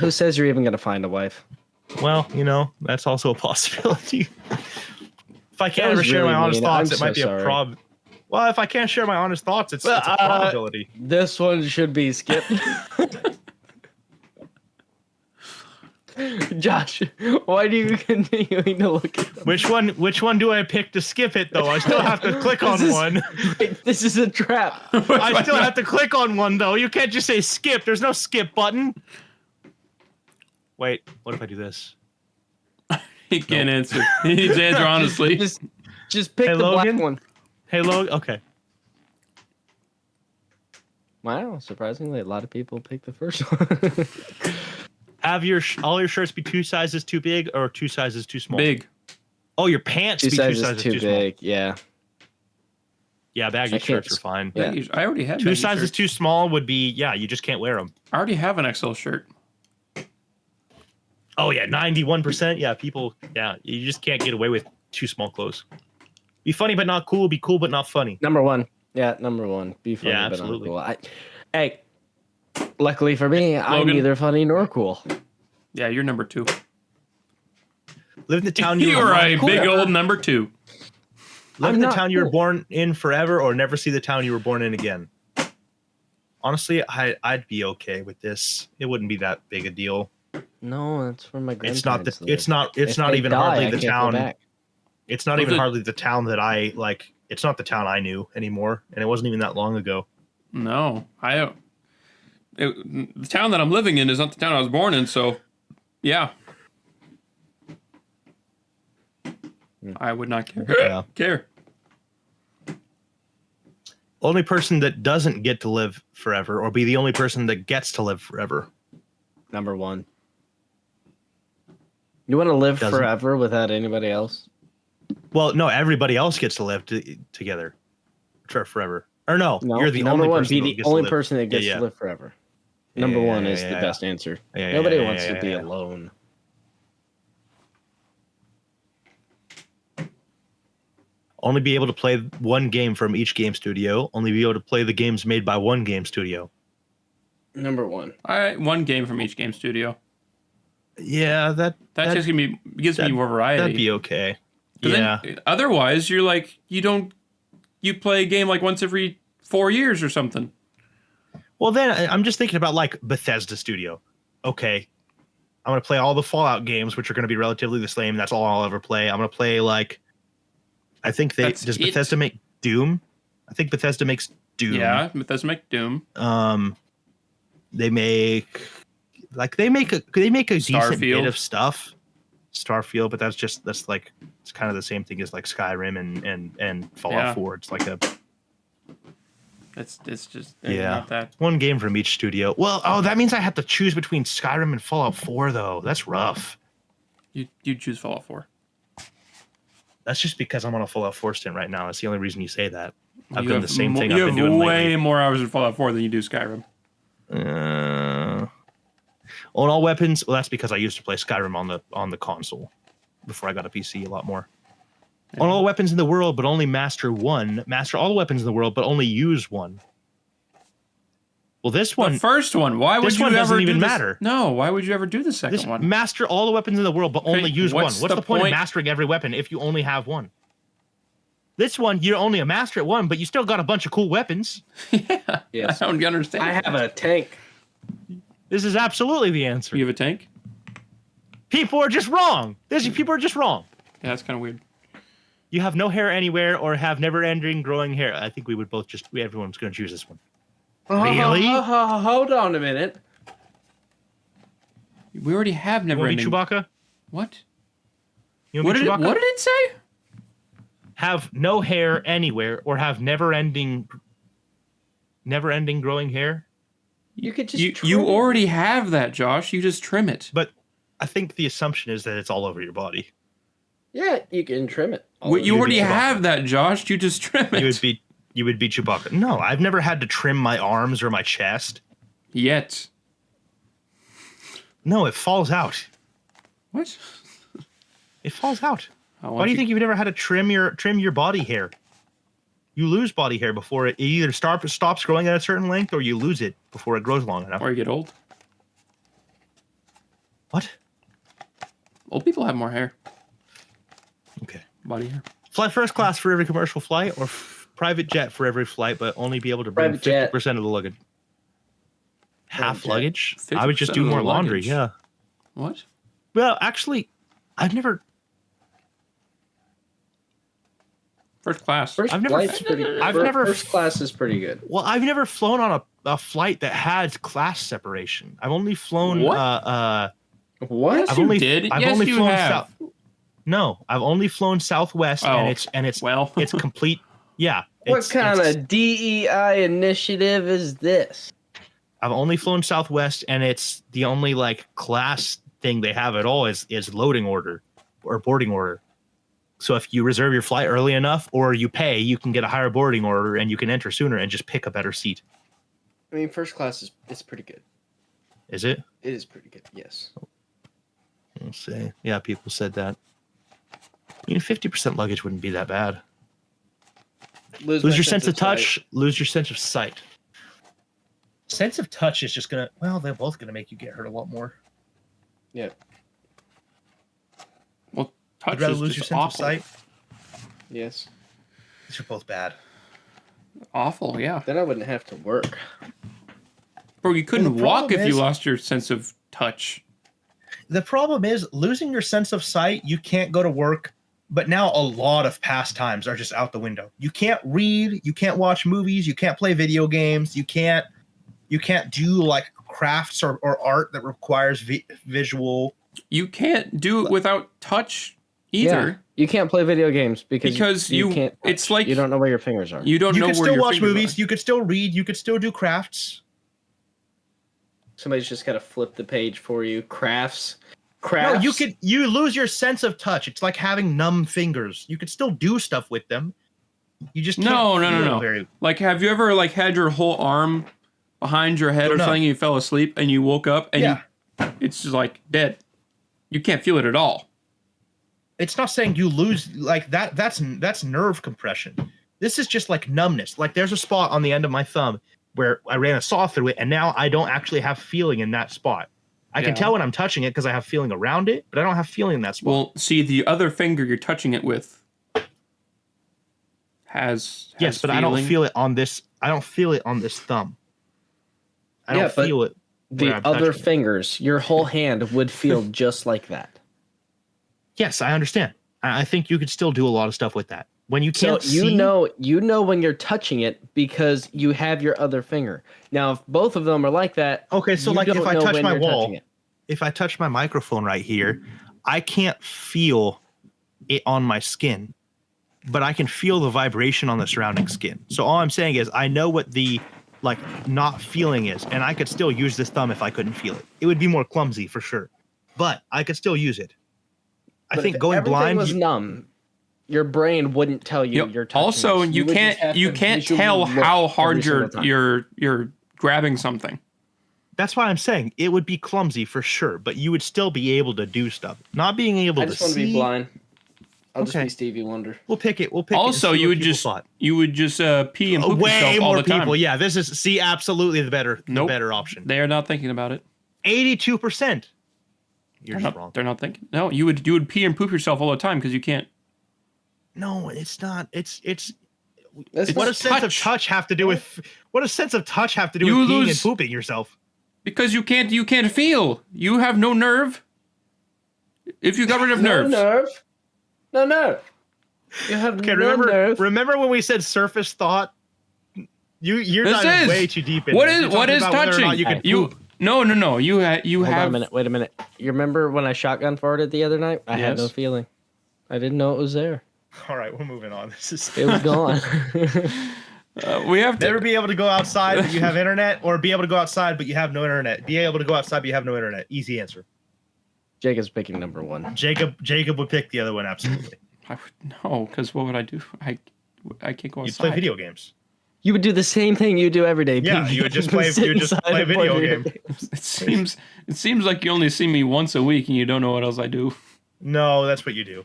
C: Who says you're even going to find a wife?
B: Well, that's also a possibility. If I
C: That
B: can't
C: was
B: ever share
C: really
B: my honest
C: mean.
B: thoughts,
C: I'm
B: it might
C: so
B: be
C: sorry.
B: a problem. Well, if I can't share my honest thoughts, it's a probability.
C: This one should be skipped. Josh, why do you continuing to look at them?
B: Which one do I pick to skip it though? I still have to click on one.
C: This is a trap.
B: I still have to click on one though. You can't just say skip. There's no skip button. Wait, what if I do this?
A: He can't answer. He needs to answer honestly.
C: Just pick
B: Hey,
C: the
B: Logan?
C: black one.
B: Hey, Logan. Okay.
C: Wow, surprisingly, a lot of people pick the first one.
B: Have all your shirts be 2 sizes too big or 2 sizes too small?
A: Big.
B: Oh, your pants
C: Two
B: be 2
C: sizes
B: sizes
C: too
B: too small.
C: big. Yeah.
B: Yeah, baggy
C: I can't
B: shirts are fine.
C: Yeah.
A: I already have
B: 2
A: baggy
B: sizes
A: shirts.
B: too small would be you just can't wear them.
A: I already have an XL shirt.
B: Oh yeah, 91%. Yeah, people. Yeah, you just can't get away with too small clothes. Be funny but not cool. Be cool but not funny.
C: Number one. Yeah, number one. Be funny,
B: Yeah,
C: but not
B: absolutely.
C: cool. Hey, luckily for me, I'm
A: Logan?
C: neither funny nor cool.
A: Yeah, you're number 2.
B: Live in the town
A: You
B: were
A: are a
B: born-
A: big old number 2.
B: Live
C: I'm
B: in the
C: not
B: town you were
C: cool.
B: born in forever, or never see the town you were born in again. Honestly, I'd be okay with this. It wouldn't be that big a deal.
C: No, that's where my
B: It's not
C: grandparents
B: the.
C: live.
B: It's not. It's
C: If
B: not
C: they
B: even
C: die,
B: hardly
C: I
B: the
C: can't go
B: town.
C: back.
B: It's not
A: Was
B: even
A: it-
B: hardly the town that I like. It's not the town I knew anymore, and it wasn't even that long ago.
A: No, the town that I'm living in is not the town I was born in, so yeah. I would not care.
B: Yeah.
A: Care.
B: Only person that doesn't get to live forever, or be the only person that gets to live forever.
C: Number one. You want to live
B: Doesn't.
C: forever without anybody else?
B: Well, no, everybody else gets to live together forever. Or no,
C: No,
B: you're the
C: number
B: only
C: one.
B: person
C: Be
B: that
C: the
B: gets to
C: only
B: live.
C: person that gets
B: Yeah,
C: to
B: yeah.
C: live forever. Number
B: Yeah,
C: one
B: yeah,
C: is
B: yeah,
C: the
B: yeah.
C: best answer.
B: Yeah,
C: Nobody
B: yeah,
C: wants
B: yeah,
C: to be
B: yeah.
C: alone.
B: Only be able to play one game from each game studio. Only be able to play the games made by one game studio.
C: Number one.
A: All right, one game from each game studio.
B: Yeah,
A: That just gives me more variety.
B: that'd be okay.
A: 'Cause
B: Yeah.
A: then, otherwise, you're like you play a game like once every 4 years or something.
B: Well, then I'm just thinking about like Bethesda Studio. Okay, I'm gonna play all the Fallout games, which are gonna be relatively the same. That's all I'll ever play. I'm gonna play like, I think Bethesda make Doom? I think Bethesda makes Doom.
A: Yeah, Bethesda make Doom.
B: They make a decent bit of stuff. Starfield, but that's like it's kind of the same thing as like Skyrim and Fallout 4. It's like a
A: it's just not that.
B: One game from each studio. Well, that means I have to choose between Skyrim and Fallout 4 though. That's rough.
A: You choose Fallout 4.
B: That's just because I'm on a Fallout 4 stint right now. That's the only reason you say that. I've
A: You
B: done
A: have
B: the same thing I've
A: You
B: been
A: have
B: doing
A: way
B: lately.
A: more hours in Fallout 4 than you do Skyrim.
B: On all weapons. Well, that's because I used to play Skyrim on the console before I got a PC a lot more. Yeah. On all weapons in the world, but only master one. Master all the weapons in the world, but only use one. Well, this one,
A: the first one. Why would you ever
B: doesn't
A: do
B: even
A: this?
B: matter?
A: No, why would you ever do the second one?
B: Master all the weapons in the world, but only use one. What's the point of mastering every weapon if you only have one? This one, you're only a master at one, but you still got a bunch of cool weapons.
A: Yeah,
C: yes.
A: I don't understand.
C: I have a tank.
B: This is absolutely the answer.
A: You have a tank?
B: People are just wrong. People are just wrong.
A: Yeah, that's kind of weird.
B: You have no hair anywhere or have never-ending growing hair. I think we would both everyone's going to choose this one. Really?
C: Hold on a minute.
A: We already have never-ending.
B: You want to be Chewbacca?
A: What?
B: What did
A: it say?
B: Have no hair anywhere or have never-ending growing hair?
C: You could just
A: you already have that, Josh. You just trim it.
B: But I think the assumption is that it's all over your body.
C: Yeah, you can trim it.
A: You already have that, Josh. You just trim it.
B: You would be Chewbacca. No, I've never had to trim my arms or my chest.
A: Yet.
B: No, it falls out.
A: What?
B: It falls out. Why do you think you've never had to trim your body hair? You lose body hair before it either stops growing at a certain length or you lose it before it grows long enough.
A: Or you get old.
B: What?
A: Old people have more hair.
B: Okay.
A: Body hair.
B: Fly first class for every commercial flight or private jet for every flight, but only be able to bring 50% of the luggage. Half luggage? I would just do more laundry, yeah.
A: What?
B: Well, actually, I've never...
A: First class.
C: First class is pretty good.
B: Well, I've never flown on a flight that had class separation. I've only flown...
C: What?
A: Yes, I've only flown have.
B: No, I've only flown Southwest, and it's it's complete. Yeah.
C: What kind of DEI initiative is this?
B: I've only flown Southwest, and it's the only like class thing they have at all is loading order or boarding order. So if you reserve your flight early enough, or you pay, you can get a higher boarding order, and you can enter sooner and just pick a better seat.
C: I mean, first class is pretty good.
B: Is it?
C: It is pretty good. Yes.
B: We'll see. Yeah, people said that. I mean, 50% luggage wouldn't be that bad. Lose your sense of touch, lose your sense of sight. Sense of touch is just gonna, they're both gonna make you get hurt a lot more.
C: Yeah.
A: Well, touch
B: You'd rather
A: is
B: lose your sense
A: awful.
B: of sight?
C: Yes.
B: These are both bad.
A: Awful, yeah.
C: Then I wouldn't have to work.
A: Bro, you couldn't walk if you lost your sense of touch.
B: The problem is losing your sense of sight, you can't go to work, but now a lot of pastimes are just out the window. You can't read, you can't watch movies, you can't play video games, you can't do like crafts or art that requires visual.
A: You can't do it without touch either.
C: Yeah, you can't play video games because you can't.
A: It's like
C: you don't know where your fingers are.
A: You don't know where your fingers are.
B: You could still watch movies. You could still read. You could still do crafts.
C: Somebody's just got to flip the page for you. Crafts.
B: No, you lose your sense of touch. It's like having numb fingers. You could still do stuff with them. You just can't
A: no. Like, have you ever like had your whole arm behind your head or something, and you fell asleep and you woke up and it's just like dead. You can't feel it at all.
B: It's not saying you lose like that. That's nerve compression. This is just like numbness. Like there's a spot on the end of my thumb where I ran a saw through it, and now I don't actually have feeling in that spot. I can tell when I'm touching it because I have feeling around it, but I don't have feeling in that spot.
A: Well, see, the other finger you're touching it with has
B: yes, but feeling. I don't feel it on this. I don't feel it on this thumb. I don't feel it.
C: The
B: where I'm
C: other
B: touching it.
C: fingers, your whole hand would feel just like that.
B: Yes, I understand. I think you could still do a lot of stuff with that. When you
C: So
B: can't see,
C: you know when you're touching it because you have your other finger. Now, if both of them are like that,
B: okay, so
C: you
B: like if
C: don't
B: I
C: know
B: touch
C: when
B: my
C: you're
B: wall,
C: touching it.
B: if I touch my microphone right here, I can't feel it on my skin, but I can feel the vibration on the surrounding skin. So all I'm saying is I know what the like not feeling is, and I could still use this thumb if I couldn't feel it. It would be more clumsy for sure, but I could still use it. I
C: But
B: think
C: if
B: going
C: everything
B: blind.
C: was numb, your brain wouldn't tell you
A: Yep.
C: you're touching.
A: Also,
C: this.
A: you
C: would just
A: can't
C: have
A: you
C: to
A: can't
C: visually
A: tell
C: look
A: how
C: every
A: hard
C: single time.
A: you're grabbing something.
B: That's why I'm saying it would be clumsy for sure, but you would still be able to do stuff. Not being able
C: I
B: to
C: just want to be
B: see.
C: blind. I'll just
B: Okay.
C: be Stevie Wonder.
B: We'll pick it. We'll pick
A: Also,
B: it. And see
A: you
B: what
A: would
B: people
A: just
B: thought.
A: pee and poop
B: Way
A: yourself all
B: more
A: the time.
B: people. Yeah, this is see absolutely the
A: Nope.
B: better option.
A: They are not thinking about it.
B: 82%. You're
A: They're
B: just
A: not,
B: wrong.
A: they're not thinking. No, you would pee and poop yourself all the time because you can't.
B: No, it's not. It's
C: That's
B: what
C: not-
B: does sense of touch have to do with what does sense of touch have to do
A: You
B: with peeing and
A: lose-
B: pooping yourself?
A: Because you can't feel. You have no nerve. If you got rid of nerves,
C: No nerve. You have
B: Okay,
C: no nerve.
B: remember when we said surface thought? You're
A: This
B: diving
A: is-
B: way too deep in
A: what
B: this.
A: is
B: You're
A: what
B: talking
A: is
B: about whether or
A: touching?
B: not you can
A: You
B: poop.
A: no. You
C: Hold on a
A: have.
C: minute. Wait a minute. You remember when I shotgun farted the other night? I had
A: Yes.
C: no feeling. I didn't know it was there.
B: All right, we're moving on. This is
C: It was gone.
A: We have to.
B: never be able to go outside but you have internet, or be able to go outside but you have no internet. Be able to go outside but you have no internet. Easy answer.
C: Jacob's picking number one.
B: Jacob would pick the other one absolutely.
A: I would, no, because what would I do? I can't go
B: You'd
A: outside.
B: play video games.
C: You would do the same thing you do every day.
B: Yeah,
C: Pete.
B: you would just play.
C: Sit
B: You would just
C: inside
B: play
C: and
B: video game.
C: games.
A: It seems like you only see me once a week and you don't know what else I do.
B: No, that's what you do.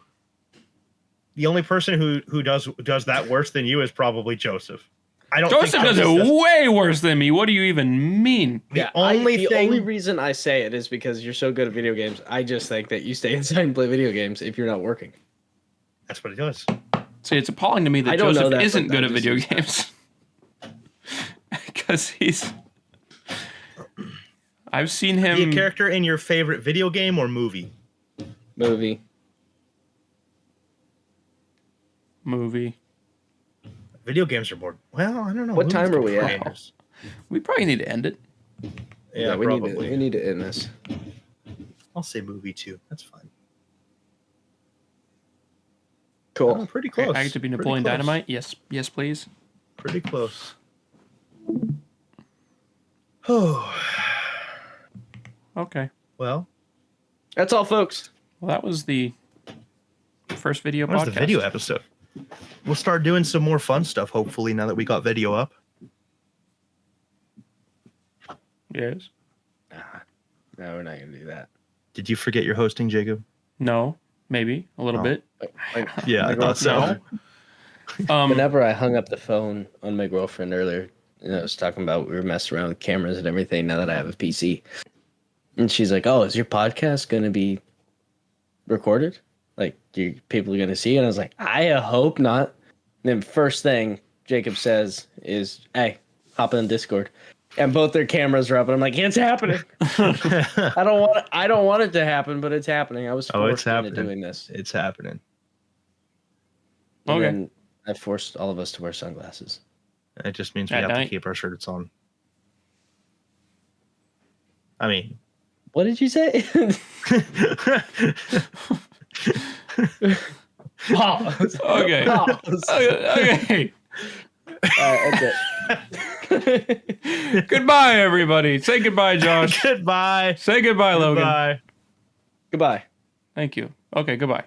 B: The only person who does that worse than you is probably Joseph. I don't.
A: Joseph
B: think
A: does it way worse than me. What do you even mean?
C: The only reason I say it is because you're so good at video games. I just think that you stay inside and play video games if you're not working.
B: That's what he does.
A: See, it's appalling to me that
C: I don't know
A: Joseph
C: that,
A: isn't
C: but
A: good
C: that
A: at
C: just
A: video
C: is-
A: games. Because I've seen
B: Be a
A: him.
B: character in your favorite video game or movie.
C: Movie.
B: Video games are more. Well, I don't know.
C: What
B: Movies
C: time are
B: can
C: we
B: be
C: at?
B: dangerous.
A: We probably need to end it.
B: Yeah,
C: we
B: probably.
C: need to end this.
B: I'll say movie too. That's fine.
C: Cool.
B: Oh, pretty close.
A: I get to be
B: Pretty
A: Napoleon
B: close.
A: Dynamite. Yes, please.
B: Pretty close. Oh,
A: Okay.
B: well,
C: That's all, folks.
A: Well, that was the first video
B: that was
A: podcast.
B: the video episode. We'll start doing some more fun stuff. Hopefully, now that we got video up.
A: Yes.
C: No, we're not gonna do that.
B: Did you forget your hosting, Jacob?
A: No. Maybe a little
B: Oh.
A: bit.
B: Yeah, I thought so.
C: Whenever I hung up the phone on my girlfriend earlier, I was talking about we were messing around with cameras and everything now that I have a PC. And she's like, "Oh, is your podcast going to be recorded? Like, people are going to see it?" And I was like, "I hope not." And then first thing Jacob says is, "Hey, hop in Discord." And both their cameras are up, and I'm like, "It's happening." I don't want it to happen, but it's happening. I was
B: Oh, it's
C: forced into
B: happening.
C: doing this.
B: It's happening.
C: And
A: Okay.
C: then I forced all of us to wear sunglasses.
B: It just means we
A: At
B: have
A: night.
B: to keep our shirts on. I mean,
C: What did you say? Pause.
A: Okay.
C: Pause.
A: Okay.
C: All right, that's it.
A: Goodbye, everybody. Say goodbye, Josh.
B: goodbye.
A: Say goodbye, Logan.
B: Goodbye.
C: Goodbye.
A: Thank you. Okay, goodbye.